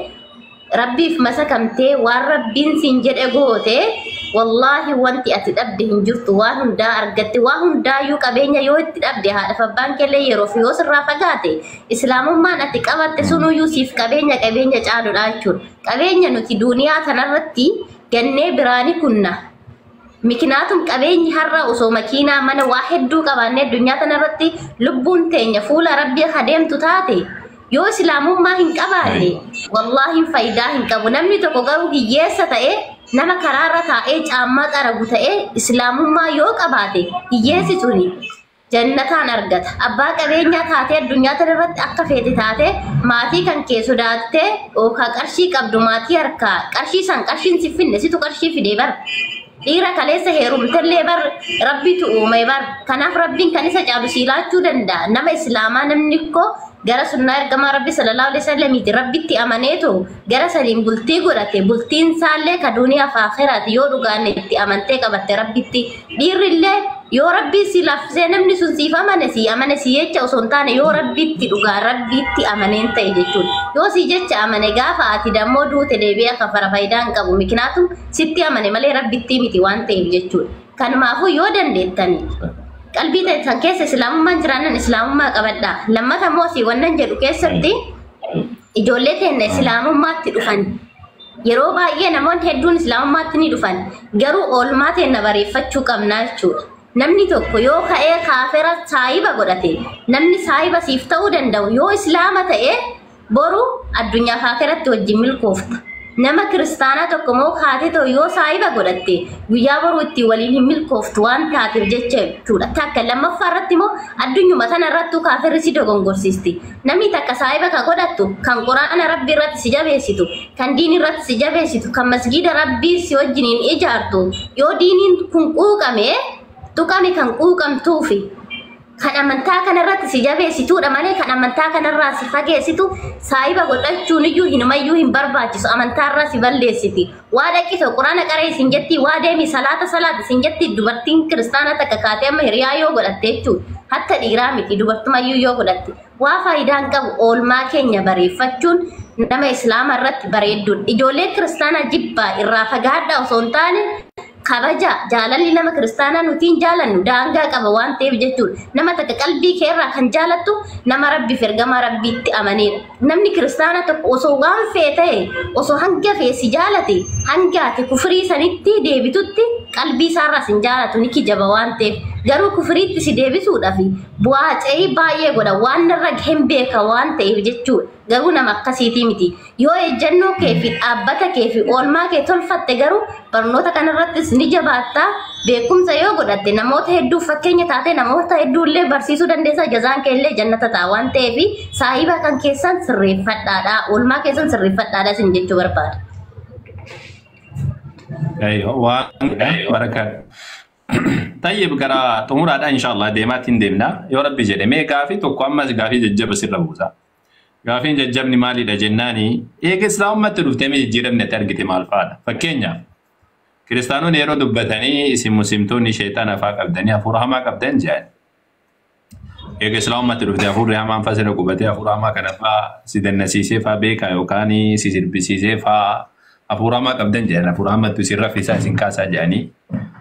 rabbiif masakamtee waan rabbiin siin jedhe goote wallahi wanti ati dhabde hin jirtu waan hundaa argatte waan hundaayyuu qabeenya yoo itti dhabde haadhaaf abbaan keellee yeroo fi yoo sirraa fagaate islaamummaan ati qabatte sunuyyuu siif qabeenya caaludha jechuudha. Qabeenya nuti duniyaa kanarratti gannee biraani kunna مكناتهم كبيني هرّا وسو مكينة من واحد دو كبانة الدنيا تنرتي لبون تين يفول ربي خدم تتاتي يو إسلامهم ما هن كباني والله فايدة هن كبو نمني تقوغرو هيسة تأي نما كرارة تأي جامات أرغو تأي إسلامهم ما يو كباتي هيسة توني جنتان أرغت أبا كبيني تاتي الدنيا تنرت أكفيتي تاتي ماتي كان كيسو داتي وكا كرشي كبدو ماتي أركا كرشي سان كرشي نسفين نسيتو كرشي في ديبر إيرا كليسة هيروم تلي بر ربي تؤمي بر كناف ربين كنيسة جابو سيلاتو دندا نما إسلاما نمنكو gara sunnah ergama Rabbi sallallahu alaihi wasallam iti rabbitti amaneetu gara saliin bultii godhate bultiin saallee ka duniyaa fi akhiraati yoo dhugaan itti amantee qabatte rabbitti dhiirrillee yoo rabbi si lafsee namni sun siif amane si jecha osoo hin taane yoo rabbitti dhugaa rabbitti amaneen ta'e jechuudha yoo si jecha amane gaafa ati dammoo duute deebi'ee kafara faayidaan qabu miknaatum sitti amane malee rabbitti miti waan ta'eef jechuudha kanumaafuu yoo dandeettanii qalbii ta'an keessa islaamummaan jiraanan islaamummaa qabadha lammata moosi wannan jedhu keessatti ijoollee teenne islaamummaatti dhufan yeroo baay'ee namoonni hedduun islaamummaatti ni dhufan garuu oolmaa teenna bareeffachuu qabna jechuudha namni tokko yoo ka'ee kaafira saayiba godhate namni saayiba siif ta'uu danda'u yoo islaama ta'e boru addunyaa kaafiratti wajjin milkoofta nama kiristaanaa tokko moo kaatee ta'u yoo saayiba godhatte guyyaa boruu itti waliin hin milkooftu waan taateef jechuudha takka lammaffaa irratti moo addunyuma tana irrattuu kaafirri si dogongorsiisti namni takka saayiba ka godhattu kan quraana rabbii irratti si jabeessitu kan diin irratti si jabeessitu kan masgiida rabbii si wajjiniin ijaartu yoo diiniin kun quuqame tuqame kan quuqamtuufi kan amantaa kanarratti si jabeessituudha malee kan amantaa kanarraa si fageessitu saayiba godhachuun iyyuu hinumayyuu hin barbaachisu amantaarraa si balleessiti waa dhaqiso quraana qaree isin jetti waa deemi salaata isin jetti dubartiin kiristaana takka kaatee amma hiriyaa yoo godhatte jechuudha hatta dhiiraa miti dubartumayyuu yoo godhatte waa faayidaan qabu oolmaa keenya bareeffachuun nama islaama irratti bareedduudha ijoollee kiristaanaa jibbaa irraa fagaadhaa osoo hin taane kabaja jaalalli nama kiristaanaa nutiin jaalannu daangaa qaba waan ta'eef jechuudha nama takka qalbii keerraa kan jaalattu nama rabbi ergamaa rabbiitti amaneedha namni kiristaana tokko osoo waan fee ta'e osoo hanga fee si jaalate hanga ati kufrii sanitti deebitutti qalbii isaarraa sin jaalatu ni kijaba waan ta'eef garuu kufriitti si deebisuudhaaf bu'aa ce'ii baay'ee godha waan irra gaheen beeka waan ta'eef jechuudha garuu nama akkasiitii miti yoo ejjennoo kee fi dhaabbata kee fi oolmaa kee tolfatte garuu barnoota kanarrattis ni jabaattaa beekumsa yoo godhatte namoota hedduu fakkeenya taate namoota hedduullee barsiisuu dandeessa jazaan keellee jannata ta'a waan ta'eef saahiba kan keessan sirreeffadhaadha oolmaa keessan sirreeffadhaadha sin jechuu barbaada. Barakat. طيب قرا تمر هذا إن شاء الله ديمات ديمنا يا ربي جل ما كافي تقوم ما كافي ججب سر روزا كافي ججبني مالي لجناني إيه كإسلام ما تروح تمي جيرم نترجت مال فاد فكينيا كريستيانو نيرو دبتني اسم مسلمتوني شيطان فاق أبدني أفورها ما كبدن جان إيه كإسلام ما تروح تأفور يا مان فسر كوبتي أفورها ما كنفا سيدنا سيسي فا بيكا يوكاني سيسير بسيسي فا أفورها ما كبدن جان أفورها ما تسير في ساسين كاسا جاني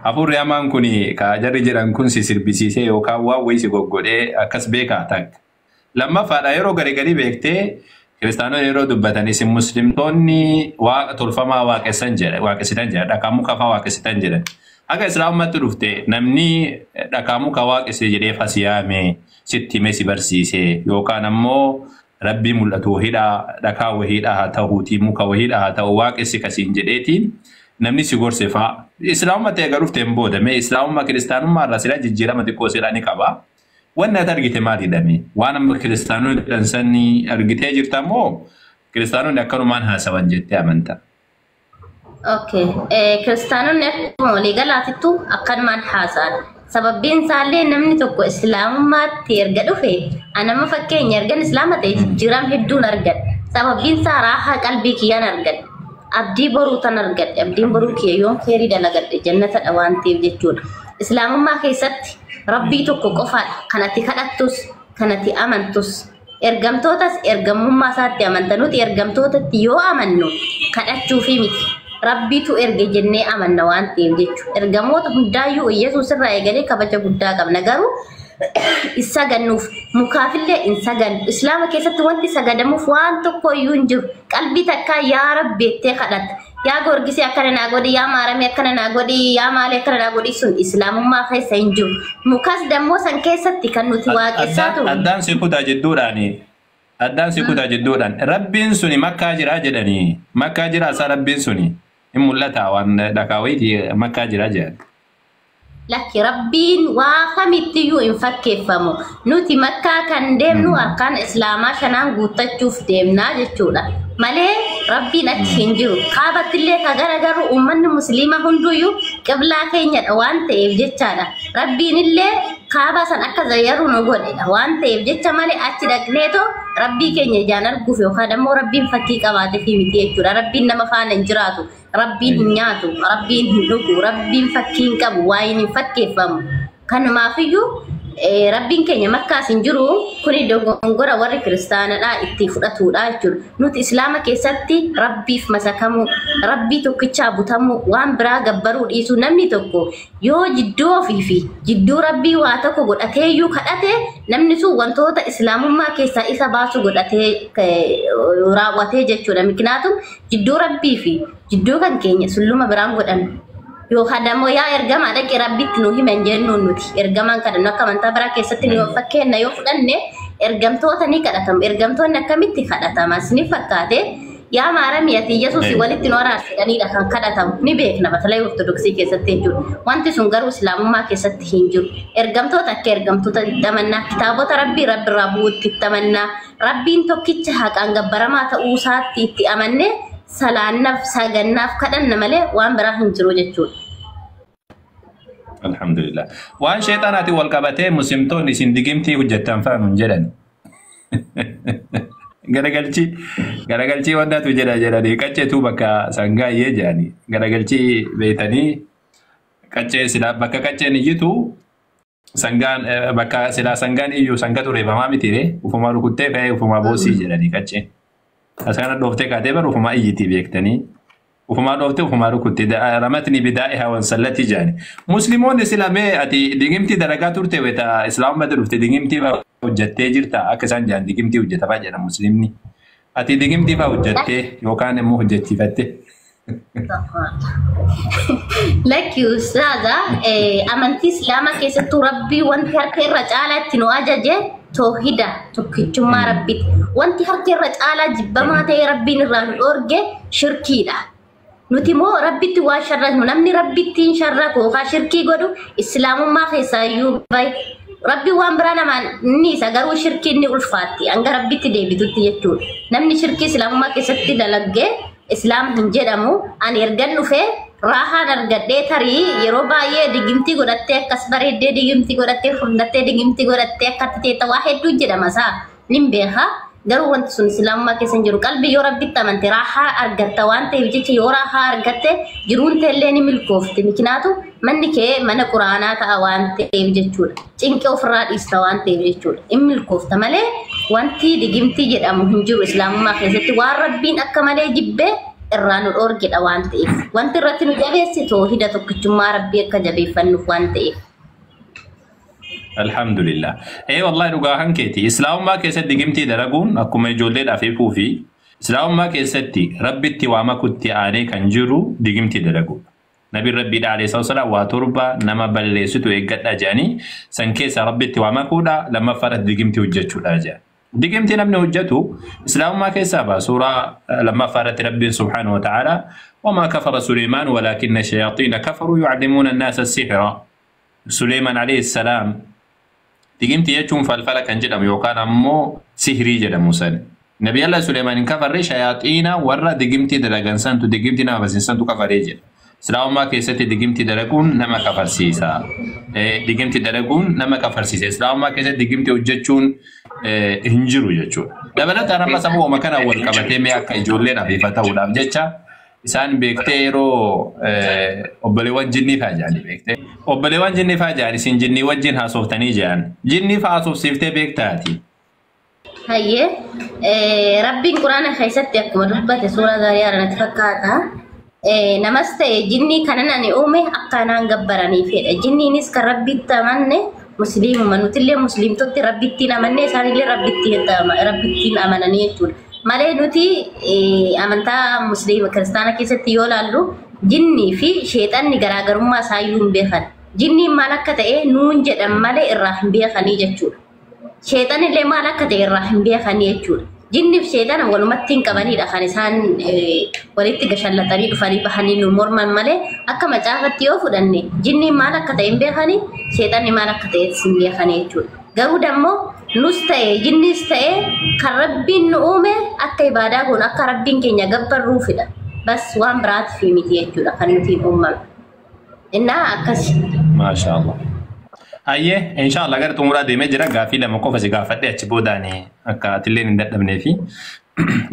Afur yaman kuni ka jarri jiran kun si sirbisiisee yookaan waa wayii si goggodhee akkas beekaa takka. Lammaffaa yeroo gari beektee kiristaanonni yeroo dubbatan isin muslimtoonni waa tolfamaa waaqessitan jedha dhakaa muka fa'aa waaqessitan jedhan. Akka islaamummaatti dhufte namni dhakaa muka waaqesse jedhee fasiyaame sitti himee si barsiisee yookaan ammoo rabbii mul'atu wahiidhaa dhakaa wahiidhaa haa ta'uutii muka wahiidhaa haa ta'u waaqessi kasiin jedheetiin. Namni si gorse fa'aa islaamummaa ta'e garuu ta'een booda mee islaamummaa kiristaanummaa irraa sila jijjiirama xiqqoo sila ni qaba. Wanni ati argite maalidhame? Waan amma kiristaanonni dhansanii argitee jirta moo kiristaanonni akkanumaan haasawan jettee amanta? Okay, kiristaanonni akkuma waliigalaatittu akkanumaan haasa'an. Sababbiin isaallee namni tokko islaamummaatti erga dhufe anama fakkeenya ergan islaama ta'e jijjiirama hedduun argadha. Sababbiin isaa raahaa qalbii kiyyaan argadha. Abdii boruu tan argadhe abdiin boruu kiyya yoon khairii dalagadhe jannatadha waan ta'eef jechuudha. Islaamummaa keessatti rabbii tokko qofaadha kanatti kadhattus kanatti amantus ergamtootas ergamummaa isaatti amanta nuti ergamtootatti yoo amannu kadhachuufi miti rabbiitu erge jennee amanna waan ta'eef jechuudha. Ergamoota hundaayyuu Yesuus irraa eegalee kabaja guddaa qabna garuu isagannuuf mukaafillee insagan islaama keessatti wanti sagadamuuf waan tokko iyyuu hin jiru qalbii takkaa yaa rabbi jettee kadhatta yaa gorgisi akkana naa godhi yaa maarame akkana naa godhi yaa maali akkana naa godhi sun islaamummaa keessa hin jiru mukas dammoo san keessatti kan nuti waaqessaa turre addaan si kutaa jidduudhaani addaan si kutaa jidduudhaan rabbiin suni makkaa jira jedhanii makkaa jira isaa rabbiin suni hin mul'ata waan dhakaawiti makkaa jira jedhan lakki rabbiin waa kamittiyuu hin fakkeeffamu nuti makkaa kan deemnu arkaan islaamaa shanaan guuttachuuf deemnaa jechuudha malee rabbiin achi hin jiru kaabattillee ka garagaru ummanni musliima hunduyyuu qiblaa keenyadha waan ta'eef jechaadha rabbiin illee kaaba san akka zayyaru nu godhedha waan ta'eef jecha malee achi dhaqneetoo rabbii keenya ijaan arguuf yookaan ammoo rabbiin fakkii qabaatee fi miti jechuudha rabbiin nama faana hin jiraatu rabbiin hin nyaatu rabbiin hin dhugu rabbiin fakkii hin qabu waa'een hin fakkeeffamu kanumaafiyyuu rabbiin keenya makkaas hin jiru kuni dogongora warri kiristaanadha itti fudhatudha jechuudha nuti islaama keessatti rabbiif masakamu rabbii tokkichaa butamu waan biraa gabbaruu dhiisu namni tokko yoo jidduu ofii fi jidduu rabbii waa tokko godhateeyyuu kadhate namni sun wantoota islaamummaa keessaa isa baasu godhatee raawwatee jechuudha miknaatum jidduu rabbii fi jidduu kan keenya sulluma biraan godhan yoo hadamo yaa ergama dhaqi rabbitti nu himan jennuun nuti ergamaan kadhannu akka amantaa biraa keessatti ni fakkeenna yoo fudhanne ergamtoota ni kadhatamu ergamtoonni akkamitti kadhatamas ni fakkaate yaa maarami ati yesuus walitti nu araarsidhanidha kan kadhatamu ni beekna batalay ortodoksii keessatti jechuudha wanti sun garuu islaamummaa keessatti hin jiru ergamtoota akka ergamtoota tamannaa kitaabota rabbii rabbirraa bu'uutti tamannaa rabbiin tokkicha haqaan gabbaramaa ta'uu isaatti itti amanne salaannaaf sagannaaf kadhanna malee waan biraa hin jiru jechuudha. Alhamdulillah. Waan sheexanaati wal qabatee muslimtoonni isin digimtii hojjettan fa'a nun jedhan. Garagalchii wandaatu jedhanii qacceetu bakka sangaayyee jedhanii garagalchii beeytanii qaccee silaa bakka qacceen iyyitu sangaan bakka silaa sangaan iyyuu sangatu reebamaa mitire ufumaa rukuttee fe'ee ufumaa boosii jedhanii qacceen. Asana dhoftee kaatee bar ufumaa iyyiti beektanii ufumaa dhoftee ufumaa rukutte ramatni bidaa'ihaa wan sallati jaani musliimoonni silamee ati digimtii dalagaa turte weta islaamummaatti dhufte digimtii hojjettee jirta akka isaan jaan digimtii hojjetafaa jedha muslimni ati digimtii faa hojjettee yookaan immoo hojjechiifatte. Lakki ustaaza amantii islaamaa keessattuu rabbii wanti harka irra caalaa itti nu ajaje توحيدا توكيتشما ربي وانتي هركي الرجالة جبما تي ربي نران أورجي شركي دا نتيمو ربي توا شرك نمني ربي تين شرك وخا شركي قدو إسلام ما خيسا يوباي ربي وامبرانا من نيسا قروا شركي ني ألفاتي أنغا ربي تدي بتوتي يتول نمني شركي إسلام ما كيستي دلقي إسلام هنجدمو أن يرغن نفه راها نرغدي تري يروبايه digimti godhatte akkas bareedde digimti godhatte fundatte digimti godhatte akkatti ta'aa hedduu jedhama saa nin beeka garuu wanti sun islaamummaa keessa jiru qalbii yoo rabbitti amante raahaa argatta waan ta'eef jecha yoo raahaa argatte jiruun teellee ni milkoofti mikinaatu manni kee mana quraanaa ta'a waan ta'eef jechuudha cinqee ofirraa dhiista waan ta'eef jechuudha in milkoofta malee wanti digimti jedhamu hin jiru islaamummaa keessatti waan rabbiin akka malee jibbee irraan orgedha waan ta'eef wanti irratti nu jabeessi toohida tokkichummaa rabbii akka jabeeffannuuf waan ta'eef. Alhamdulillah. Wallahi dhugaa kan keeti islaamummaa keessatti digimtii dalaguun akkuma ijoolleedhaaf ifuu fi islaamummaa keessatti rabbitti waa makutti aanee kan jiru digimtii dalaguudha. Nabi Rabbiidha alayhi salaam waa torba nama balleessitu eeggadha jedhanii san keessa rabbitti waa makuudha lammaffaa digimtii hojjechuudha jedhan. digimti namni hojjetu islaamummaa keessaa baa suuraa lammaffaa irratti rabbiin subhaanahu wa ta'ala وما كفر سليمان ولكن الشياطين كفروا يعلمون الناس السحر سليمان عليه السلام digimti jechuun falfala kan jedhamu yookaan ammoo sihrii jedhamu san nabi Allah Suleymaan kafarre shayaxiina warra digimti dalagan santu digimti nama basinsantu kafaree jedha islaamummaa keessatti digimti dalaguun nama kafarsiisa digimti dalaguun nama kafarsiisa islaamummaa keessatti digimti hojjechuun hin jiru jechuudha dabalataan amma sabuu makana wal qabatee mee akka ijoolleen afiifa ta'uudhaaf jecha isaan beektee yeroo obboleewwan jinnii faajaanii beektee obboleewwan jinnii faajaanii isin jinnii wajjin haasoftanii jiran jinnii haasofsiiftee beektaati. Hayyee rabbiin quraana keessatti akkuma dubbate suuraa gaarii haranatti fakkaata. Namas ta'e jinnii kanan ani uume akkanaan gabbaranii fedha jinniinis kan rabbitti amanne musliimuma nutillee musliimtotti rabbittiin amanne isaanillee rabbittiin amananii jechuudha. malee nuti amantaa musliima kiristaana keessatti yoo laallu jinnii fi sheexanni garaagarummaa isaayyuu hin beekan. Jinniin maal akka ta'e nuun jedhan malee irraa hin beekanii jechuudha. Sheexanni illee maal akka ta'e irraa hin beekanii jechuudha. Jinniif sheexana walumatti hin qabanidha kan isaan walitti gashallatanii dhufanii bahanii nu morman malee akka macaafatti yoo fudhanne jinniin maal akka ta'e hin beekanii sheexanni maal akka ta'e hin beekanii jechuudha. Garuu dammoo nus ta'e jinnis ta'e kan rabbiin nu uume akka ibaadaa kun akka rabbiin keenya gabbarruufidha. Bas waan biraati fi miti jechuudha kan nuti uumame. Innaa akkasi. Maashaallah. Ayyee inshallah gara xumuraa deemee jira gaafii lama qofa si gaafadhe achi boodaan akka atilleen hin dadhabnee fi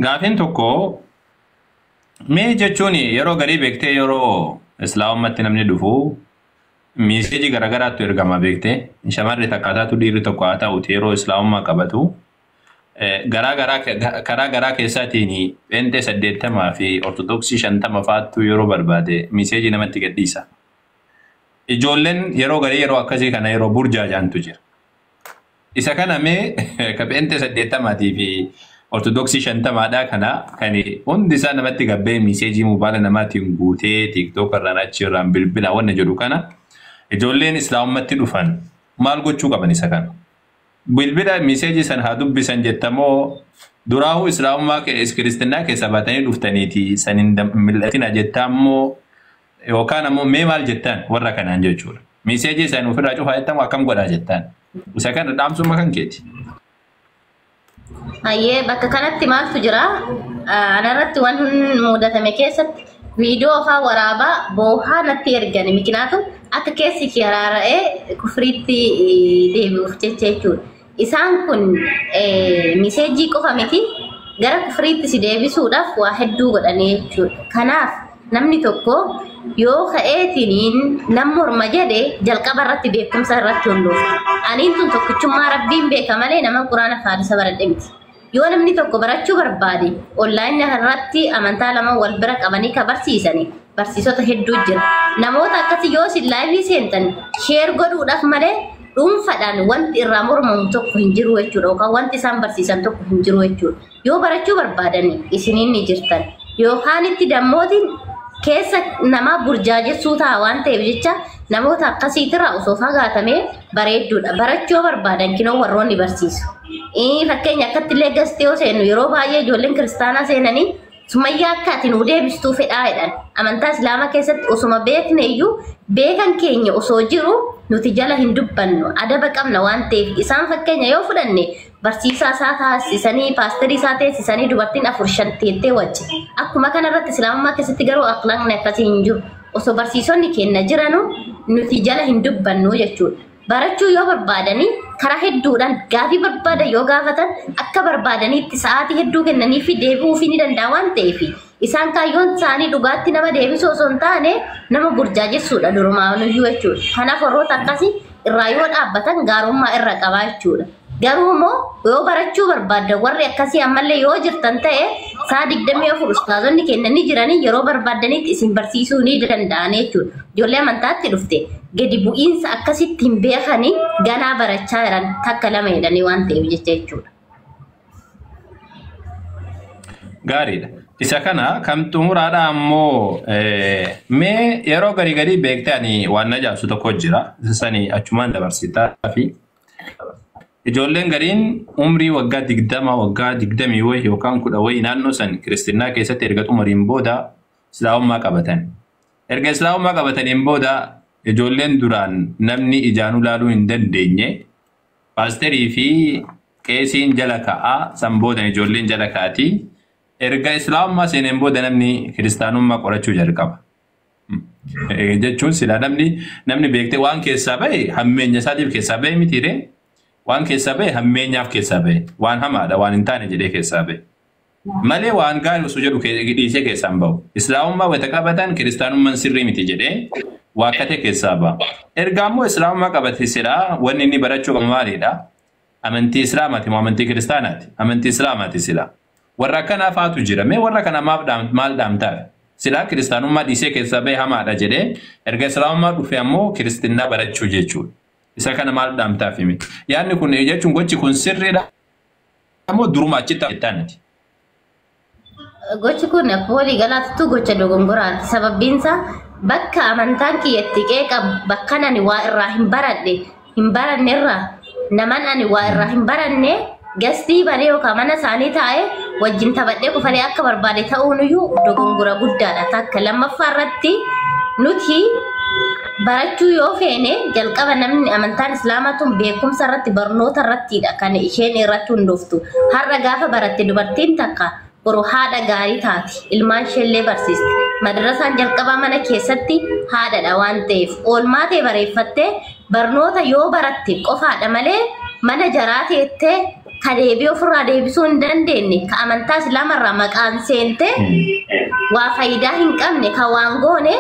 gaafiin tokko mee jechuun yeroo garii beektee yeroo islaamummaatti namni dhufu miiseejii garagaraatu ergama beektee shamarri takkaataatu dhiirri tokko haa ta'uti yeroo islaamummaa qabatu karaa garaa keessaatiin pheenxee 80 fi ortodoksii 50 faattu yeroo barbaade miiseejii namatti gadhiisa. Ijoolleen yeroo garii yeroo akkasii kana yeroo burjaajaantu jira. Isa kana mee ka pheenxee 80 fi ortodoksii 50dha kana kan hundi isaa namatti gabbee miiseejii mobaayila namaatiin guutee TikTok irraan achi irraan bilbila wanna jedhu kana ijoolleen islaamummatti dhufan maal gochuu qaban isa kana? Bilbila miiseejii san haa dubbisan jettamoo duraahuu islaamummaa kiristinnaa keessa baatanii dhuftaniiti san hin mil'atina jettaammoo yookaan ammoo mee maal jettaan warra kanaan jechuudha. Miiseejii san ofirraa cufaa jettamu akkam godhaa jettaan. Isa kana dhaamsuma kan keeti. Hayyee bakka kanatti maaltu jira? Anarratti waan mudatame keessatti viidiyoo afaan waraabaa boohaa natti ergani mikinaatu akka keessi kiraara'ee kufriitti deebi'uuf jechuudha. Isaan kun miiseejii qofa miti gara kufriitti si deebisuudhaaf waa hedduu godhanii jechuudha. Kanaaf namni tokko yoo ka'eetiniin nam morma jedhe jalqaba irratti beekumsa irratti hundoofta. Aniin tun tokkichummaa rabbiin beeka malee nama quraana faadisa baradhe miti. Yoo namni tokko barachuu barbaade onlaayinii irratti amantaa lama wal bira qabanii ka barsiisanii barsiisota hedduu jira. Namoota akkasii yoo isin laayivii seentan sheer godhuudhaaf malee dhuunfaadhaan wanti irraa mormamu tokko hin jiru jechuudha yookaan wanti isaan barsiisan tokko hin jiru jechuudha. Yoo barachuu barbaadanii isiniin ni jirtan yookaan itti dammootiin keessa nama burjaajessuu ta'a waan ta'eef jecha namoota akkasiitirraa osoo fagaatamee bareedduudha. Barachuu barbaadan kinoo warroonni barsiisu. Fakkeenya akkatti illee gastee yoo seennu yeroo baay'ee ijoolleen kiristaanaa seenanii sumayyaa akka ati nuu deebistuu fedhaa jedhan. Amantaa islaamaa keessatti osuma beekne iyyuu beekan keenya osoo jiru nuti jala hin dubbannu adaba qabna waan ta'eef isaan fakkeenya yoo fudhanne barsiisaa isaa taasisanii paasterii isaa teessisanii dubartiin 4-5 teettee wajji. Akkuma kanarratti islaamummaa keessatti garuu akhlaaqni akkasii hin jiru. Osoo barsiisonni keenya jiranu nuti jala hin dubbannu jechuudha. Barachuu yoo barbaadanii karaa hedduudhaan gaafii barbaadan yoo gaafatan akka barbaadaniitti sa'aatii hedduu kennanii fi deebi'uuf ni danda'a waan ta'eef isaan kaayyoon isaanii dhugaatti nama deebisuu osoo hin taane nama burjaajessuudha durumaanuyyuu jechuudha. Kanaaf warroota akkasii irraa yoo dhaabbatan gaarummaa irra qabaa jechuudha. Garuu immoo yoo barachuu barbaaddan warri akkasii ammallee yoo jirtan ta'e sa'a 24 ustaazonni kennanii jiranii yeroo barbaadanitti isin barsiisuu ni danda'an jechuudha. Ijoollee amantaatti dhufte gadi bu'iinsa akkasitti hin beekanii ganaa barachaa jiran takka lama jedhanii waan ta'eef jechuudha. Gaariidha. Isa kana kam xumuraadha ammoo mee yeroo garii beektee ani waan ajaa'ibsu tokko jira. Sani achumaan dabarsitaa fi ijoolleen gariin umrii waggaa 20 waggaa 20 wayii yookaan 10 wayii naannoo san kiristinnaa keessatti erga xumuriin booda islaamummaa qabatan. Erga islaamummaa qabataniin booda ijoolleen duraan namni ijaanuu laaluu hin dandeenye paasterii fi qeesiin jala ka'aa san booda ijoolleen jala ka'atii erga islaamummaa seeneen booda namni kiristaanummaa qorachuu jalqaba. Jechuun sila namni beektee waan keessaa bahe hammeenya isaatiif keessaa bahe mitiiree waan keessaa bahe hammeenyaaf keessaa bahe waan hamaadha waan hin taane jedhee keessaa bahe. Malee waan gaarii osoo jedhu dhiisee keessaan bahu. Islaamummaa wayita qabatan kiristaanummaan sirrii miti jedhee waakkate keessaa baha. Erga ammoo islaamummaa qabate silaa wanni inni barachuu qabu maalidha? Amantii islaamaati moo amantii kiristaanaati? Amantii islaamaati silaa. Warra akkanaa faatu jira. Mee warra kana maal dhaamtaaf? Silaa kiristaanummaa dhiisee keessaa bahe hamaadha jedhee erga islaamummaa dhufe ammoo kiristinnaa barachuu jechuudha. Isa kana maal dhaamtaaf himi? Yaadni kun jechuun gochi kun sirriidha ammoo duruma achitti hojjetaanati. gochi kun akkuma walii galaatti gocha dogongoraati. Sababbiinsa bakka amantaan kiyyatti qeeqa bakka ani waa irraa hin baranne irraa naman ani waa irraa hin baranne gastii baree yookaan mana isaanii taa'ee wajjin taphadhee kufalee akka barbaade ta'uuniyyuu dogongora guddaadha. Takka lammaffaa irratti nuti barachuu yoo feene jalqaba namni amantaan islaamaa tun beekumsa irratti barnoota irrattidha kan isheen irratti hundoftu. Har'a gaafa baratte dubartiin takka boruu haadha gaarii taati. Ilmaan isheellee barsiisti. Madrasaan jalqabaa mana keessatti haadhaadha waan ta'eef oolmaa ta'e bareeffattee barnoota yoo baratte qofaadha malee mana jaraa teettee ka deebii ofirraa deebisuu hin dandeenye ka amantaa islaamarraa maqaan seente waa faayidaa hin qabne ka waan goone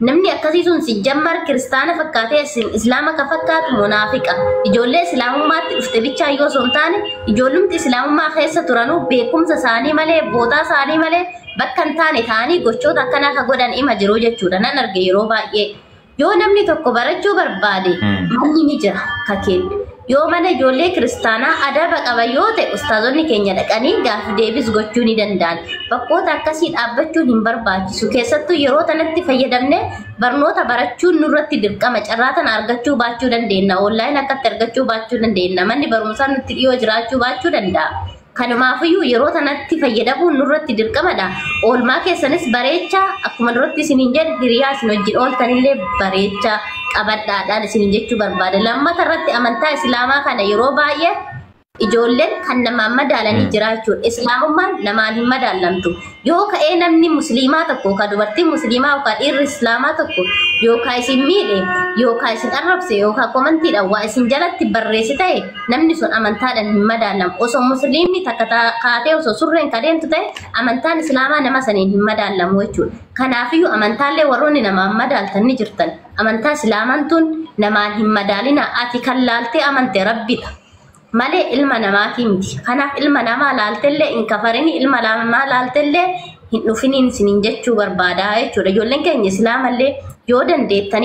namni akkasii sun si jammar kiristaana fakkaatee islaama ka fakkaatu munaafiqa. Ijoollee islaamummaatti dhufte bichaa yoo son taane ijoollumti islaamummaa keessa turanuu beekumsa isaanii malee boodaa isaanii malee bakka hin taane ta'anii gochoota akkanaa ka godhan ima jiru jechuudha. Nan arge yeroo baay'ee yoo namni tokko barachuu barbaade manni ni jira ka kennu. Yoo mana ijoollee kiristaanaa adaba qaba yoo ta'e ustaazonni keenya dhaqanii gaaffii deebii gochuu ni danda'an. Bakkoota akkasii dhaabbachuun hin barbaachisu. Keessattuu yeroo tanatti fayyadamne barnoota barachuun nurratti dirqama. Carraa tana argachuu baachuu dandeenya. Onlaayin akkatti argachuu baachuu dandeenya. Manni barumsaa nutti dhiyoo jiraachuu baachuu danda'a. Kanumaafiyyuu yeroo tanatti fayyadamuun nurratti dirqamadha. Oolmaa keessanis bareechaa akkuma duratti isiniin jedhe hiriyaa isin wajjin ooltanillee bareechaa qabadhaadhaan isiniin jechuu barbaada. Lammata irratti amantaa islaamaa kana yeroo baay'ee ijoolleen kan namaan madaalanii jiraachuudha. Islaamummaan namaan hin madaalamtu. Yoo ka'ee namni musliimaa tokko yookaan dubartiin musliimaa yookaan dhiirri islaamaa tokko yookaan isin miidhe yookaan isin arrabse yookaan komantiidhaan waa isin jalatti barreessi ta'e namni sun amantaadhaan hin madaalamu. Osoo musliimni takka kaatee osoo surreen kadeemtu ta'e amantaan islaamaa nama saniin hin madaalamu jechuudha. Kanaafiyyuu amantaallee warroonni namaan madaaltan ni jirtan. Amantaa islaamaan tun namaan hin madaalina. Ati kan laaltee amante Rabbidha. Malee ilma namaati miti. Kanaaf ilma namaa laaltellee hin kafarini ilma namaa laaltellee hin dhufiniin isiniin jechuu barbaada jechuudha. Ijoolleen keenya islaamallee yoo dandeettan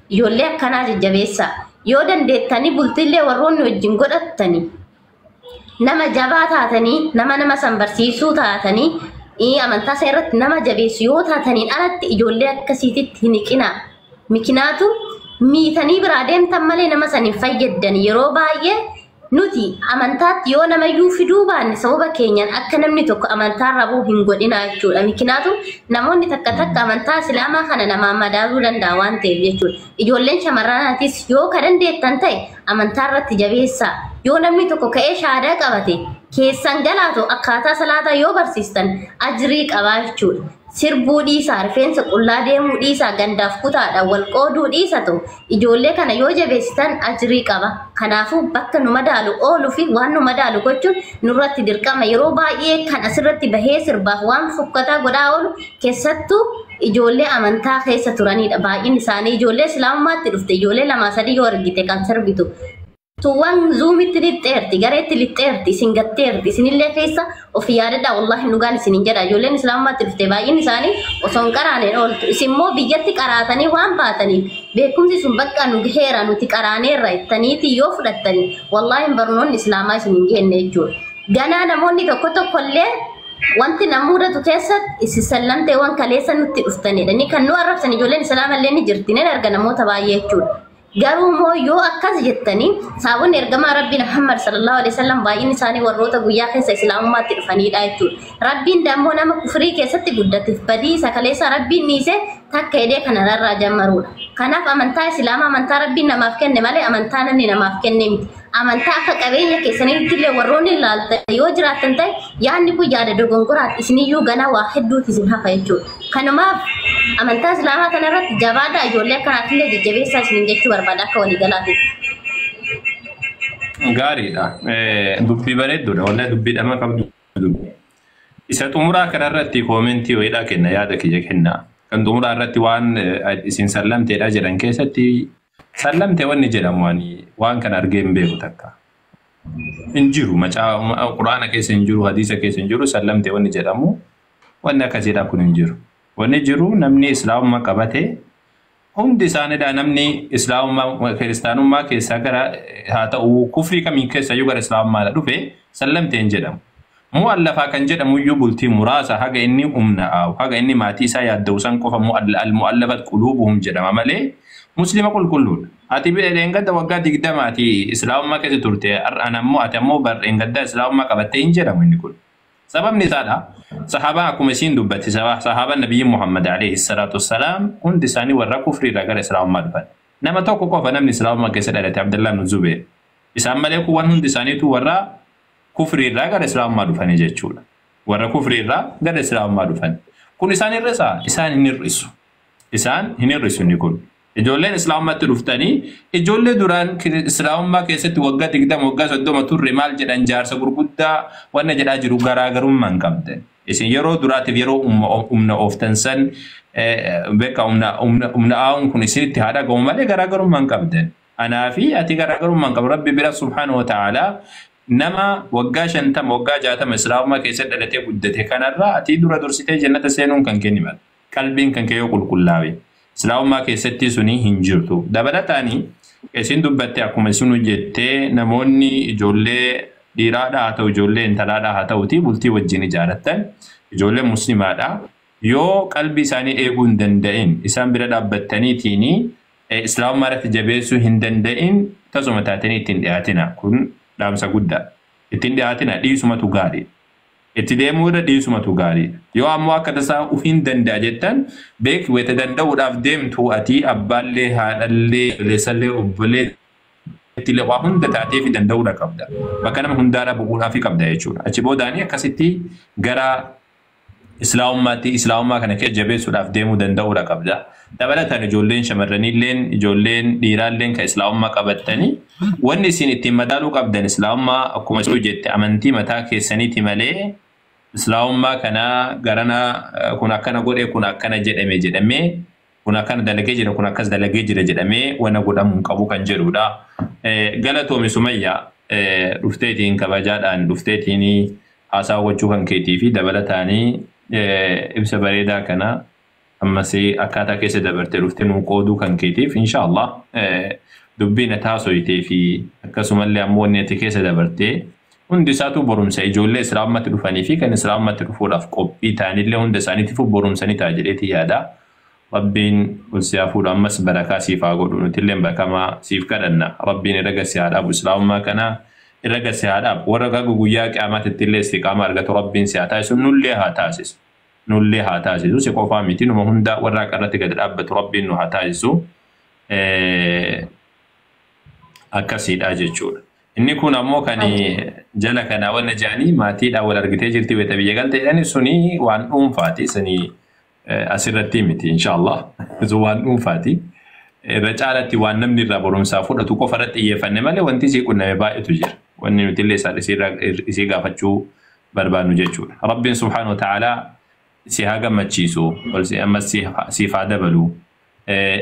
ijoollee akkanaa jajjabeessaa. Yoo dandeettanii bultillee warroonni wajjin godhattanii nama jabaa taatanii nama san barsiisuu taatanii amantaa isaa irratti nama jabeessu yoo taataniin alatti ijoollee akkasiititti hin hiqinaa. Mikinaatu miitanii biraa deemtan malee nama san hin fayyaddan yeroo baay'ee nuti amantaatti yoo namayyuu fiduu baanne sababa keenyaan akka namni tokko amantaa rabuu hin godhina jechuudha. Mikinaatu namoonni takka amantaa islaamaa kana namaan madaaluu danda'a waan ta'eef jechuudha. Ijoolleen shamarranaatis yoo ka dandeettan ta'e amantaa irratti jabeessaa. Yoo namni tokko ka'ee shaadaa qabate keessan galaatu akkaataa salaataa yoo barsiistan ajrii qabaa jechuudha. Sirbuu dhiisaa, rifeensa qullaa deemuu dhiisaa, gandaaf kutaadhaan wal qooduu dhiisa ta'u ijoollee kana yoo jabeessitan ajrii qaba. Kanaafuu bakka nu madaalu ooluu fi waan nu madaalu gochuun nurratti dirqama. Yeroo baay'ee kan asirratti bahee sirbaaf waan fokkataa godhaa oolu keessattuu ijoollee amantaa keessa turanidha. Baay'een isaanii ijoollee islaamummaatti dhufte ijoollee 2-3 yoo argite kan sirbitu. Tuwwan zuumitti lixxeerti gareetti lixxeerti isin gatteerti isinillee keessa ofii yaadadhaa wallahi nugaan isinin jedha. Ijoolleen islaamummaatti dhufte baay'een isaanii osoo hin qaraaneen ooltu. Isimmoo biyyatti qaraatanii waan baataniif beekumsi sun bakka nu gaheera nuti qaraaneerra jettaniiti yoo fudhattanii wallahi barnoonni islaamaa isin hin geenye jechuudha. Ganaa namoonni tokkollee wanti namudatu keessatti isin sallamteewwan kaleessa nutti dhuftanidha. Ni kan nu arrabsan ijoolleen islaamallee ni jirti ni arga namoota baay'ee jechuudha. Garuu moo yoo akkas jettanii saabonni ergamaa Rabbiin Muhammad sallallahu alaihi wasallam baay'een isaanii warroota guyyaa keessa islaamummaatti dhufanidha jechuudha. Rabbiin dammoo nama kufrii keessatti guddateef badii sakaleessa Rabbiin niise takka hidhee kanarraa jammarudha. Kanaaf amantaa islaamaa amantaa Rabbiin namaaf kenne malee amantaa namni namaaf kenne miti. Amantaa akka qabeenya keessaniitti illee warroonni ilaaltan yoo jiraattan ta'e yaadni kun yaada dogongoraati isiniyyuu ganaa waa hedduuti isin hafa jechuudha. Kanumaaf amantaa islaamaa kanarratti jabaadhaa ijoollee akkanaatillee jajjabeessaa isiniin jechuu barbaada akka waliigalaatitti. Gaariidha. Dubbii bareedduudha. Wallahi dubbii dhama qabdu. Isa xumuraa kanarratti koomentii wayiidhaa kenna yaada kiyya kenna. Kan xumuraa irratti waan isin sallamteedha jedhan keessatti sallamte wanni jedhamu waan kan argee hin beeku takka. Hin jiru macaa quraana keessa hin jiru hadiisa keessa hin jiru sallamte wanni jedhamu wanni akkasiidha kun hin jiru. Wanni jiru namni islaamummaa qabate hundi isaaniidha namni islaamummaa kiristaanummaa keessaa gara haa ta'u kufrii kamiin keessa yoo gara islaamummaa dhufe sallamte hin jedhamu. مؤلفة كان جد ميو بلتي مراسة حاجة إني أمنا أو حاجة إني ماتي سايا دوسان كوفا المؤلفة قلوبهم جد ما ملي مسلم كلون أتي بين قد وقعت قداماتي إسلام ما كذا ترتي أنا مو أتمو بر إن قد إسلام ما كبتين جد من كل سبب نسالة صحابة كومسين دبتي صحابة النبي محمد عليه الصلاة والسلام هند ساني ورا كفر رجال إسلام ما دفن نما توكو كوفا نم إسلام ما كسر على عبد الله بن الزبير إسلام ملك وان هند ساني تو ورا كفر رجال إسلام ما دفن يجتشولا ورا كفر رجال إسلام ما دفن كون إسان الرسا إسان هنرسو نقول إجولين إسلام ما تلفتني إجولة دوران إسلام ما كيسة توقع تقدم وقع سدو ما تور رمال جدان جار سبور بودا وانا جدا جرو غراغرون من كمتن إسن يرو دورات يرو أمنا أفتنسن بكا أمنا آون كون إسن اتحادا قوم مالي غراغرون من كمتن أنا في أتي غراغرون من كم ربي بلا سبحانه وتعالى نما وقع شنتم وقع جاتم إسلام ما كيسة دلتي بودته كان الرا أتي دورا دورسيتي جنة سينون كان كنمال قلبين كان كيو كل إسلام ما كيستي سني هنجرتو دبلتاني كيسين دبتي أكو سنو جتة نموني جولة ديرادا هاتو جولة انتلادا هاتو تي بلتي وجيني جارتن جولة مسلمادا يو قلبي ساني ايقون دندئين إسان برد أبتاني تيني إسلام ما رت جبيسو هندندئين تزومتاتني تندئاتنا كن دامسا قدا تندئاتنا دي سمتو غاري اتدامو دا دي سمتو غاري يو أمو أكدسا أفين دندا جتن بيك ويتدندا وداف ديم تو أتي أبالي هالالي لسالي أبالي تلي واهن دا تاتي في دندا ودا قبدا بكنا مهندارا بقونا في قبدا يجور أچبو دانيا كسيتي غرا إسلام ما كان كي جبيسو داف ديمو دندا ودا قبدا دبلتاني جولين شمرني لين جولين ديران لين كإسلام ما قبدتني واني سيني مدالو قبدن إسلام ما أكو مسؤول جت أمنتي متاكي سنيتي مالي إسلام ما كنا غرنا كنا كنا قولي كنا كنا جدمي كنا كنا دلقي كنا كز دلقي جدمي وانا قد أمون كابو كان جرودا غلطو مسومية رفتيتين كباجاد أن رفتيتيني أسا وجوهن كيتي في دبلتاني إبس بريدا كنا أما سي أكاتا كيسي دبرتي رفتين وقودو كان كيتيف إن شاء الله دبينا تاسو يتي في أكاسو اللي أموني كيسي دبرتي هندي ساتو برمسا إجولي إسلام ما تلفاني في كان إسلام ما تلفو لفقو بيتاني اللي هندي ساني تفو برمساني تاجريتي هذا ربين والسيافو لأمس بركا سيفا قولو نتلين بكما سيف كدنا ربين رقا سيادة أبو إسلام ما كان رقا سيادة ورقا قوياك أمات التلي استقامة رقا ربين سيادة نولي هاتاسس نولي هاتاسسو سيكو فاميتين ومهندا وراك أرتي قد أبت ربي إنه هاتاسسو أكاسيد أجيشور إني كنا مو كاني جلك أنا ونجاني ما تيد أول أرجتي جرتي وتبي قلت يعني سني وان فاتي سني أسرتي متي إن شاء الله زوان فاتي رجالتي وان نمني رابورم سافر أتوقع فرت إيه فنمالي وانتي سيكون نبأ تجير واني متلي صار يصير قافتشو بربانو جيشور ربي سبحانه وتعالى سيهاجم متشيسو ولا أما سيفا دبلو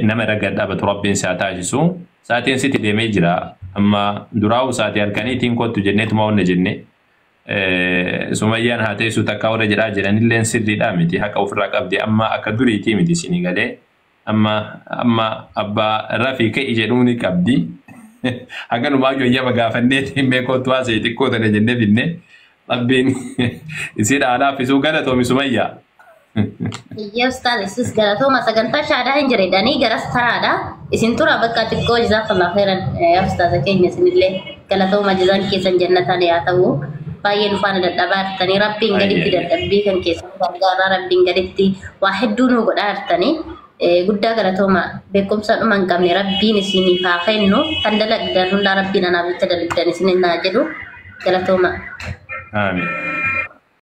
نما رجع أبت ربي ساتاجسو ساعتين ستة دمجرا أما دراو ساعتين أركانيتين كنت جنة ما ولا جنة سميان هاتي سو تكاور جرا جراني لين سري دامتي هكا وفرق أبدي أما أكدوري تيمي دي سينيغالي أما أبا رافيك إجروني كابدي هكا نماجو يما غافنيتي ميكو تواسي تكو تنجنة بني ربين يصير على في سوق قالت ومي سمية يا أستاذ إسس قالتوا ما سكنت شهادة إنجري داني جرس ترادا إسن ترى بقى تقول جزاك الله خيرا يا أستاذ كيني سن الله قالتوا ما جزان كيسن جنة يا تو باين فان الدبار تاني ربي قدرت تدبي كان كيسن قارا ربي قدرت واحد دونه قدار تاني قدا قالتوا ما بكم سن من كم ربي نسيني فاخينه تندلك دانو لا ربي أنا بتدلك داني سن الناجدو قالتوا ما آمين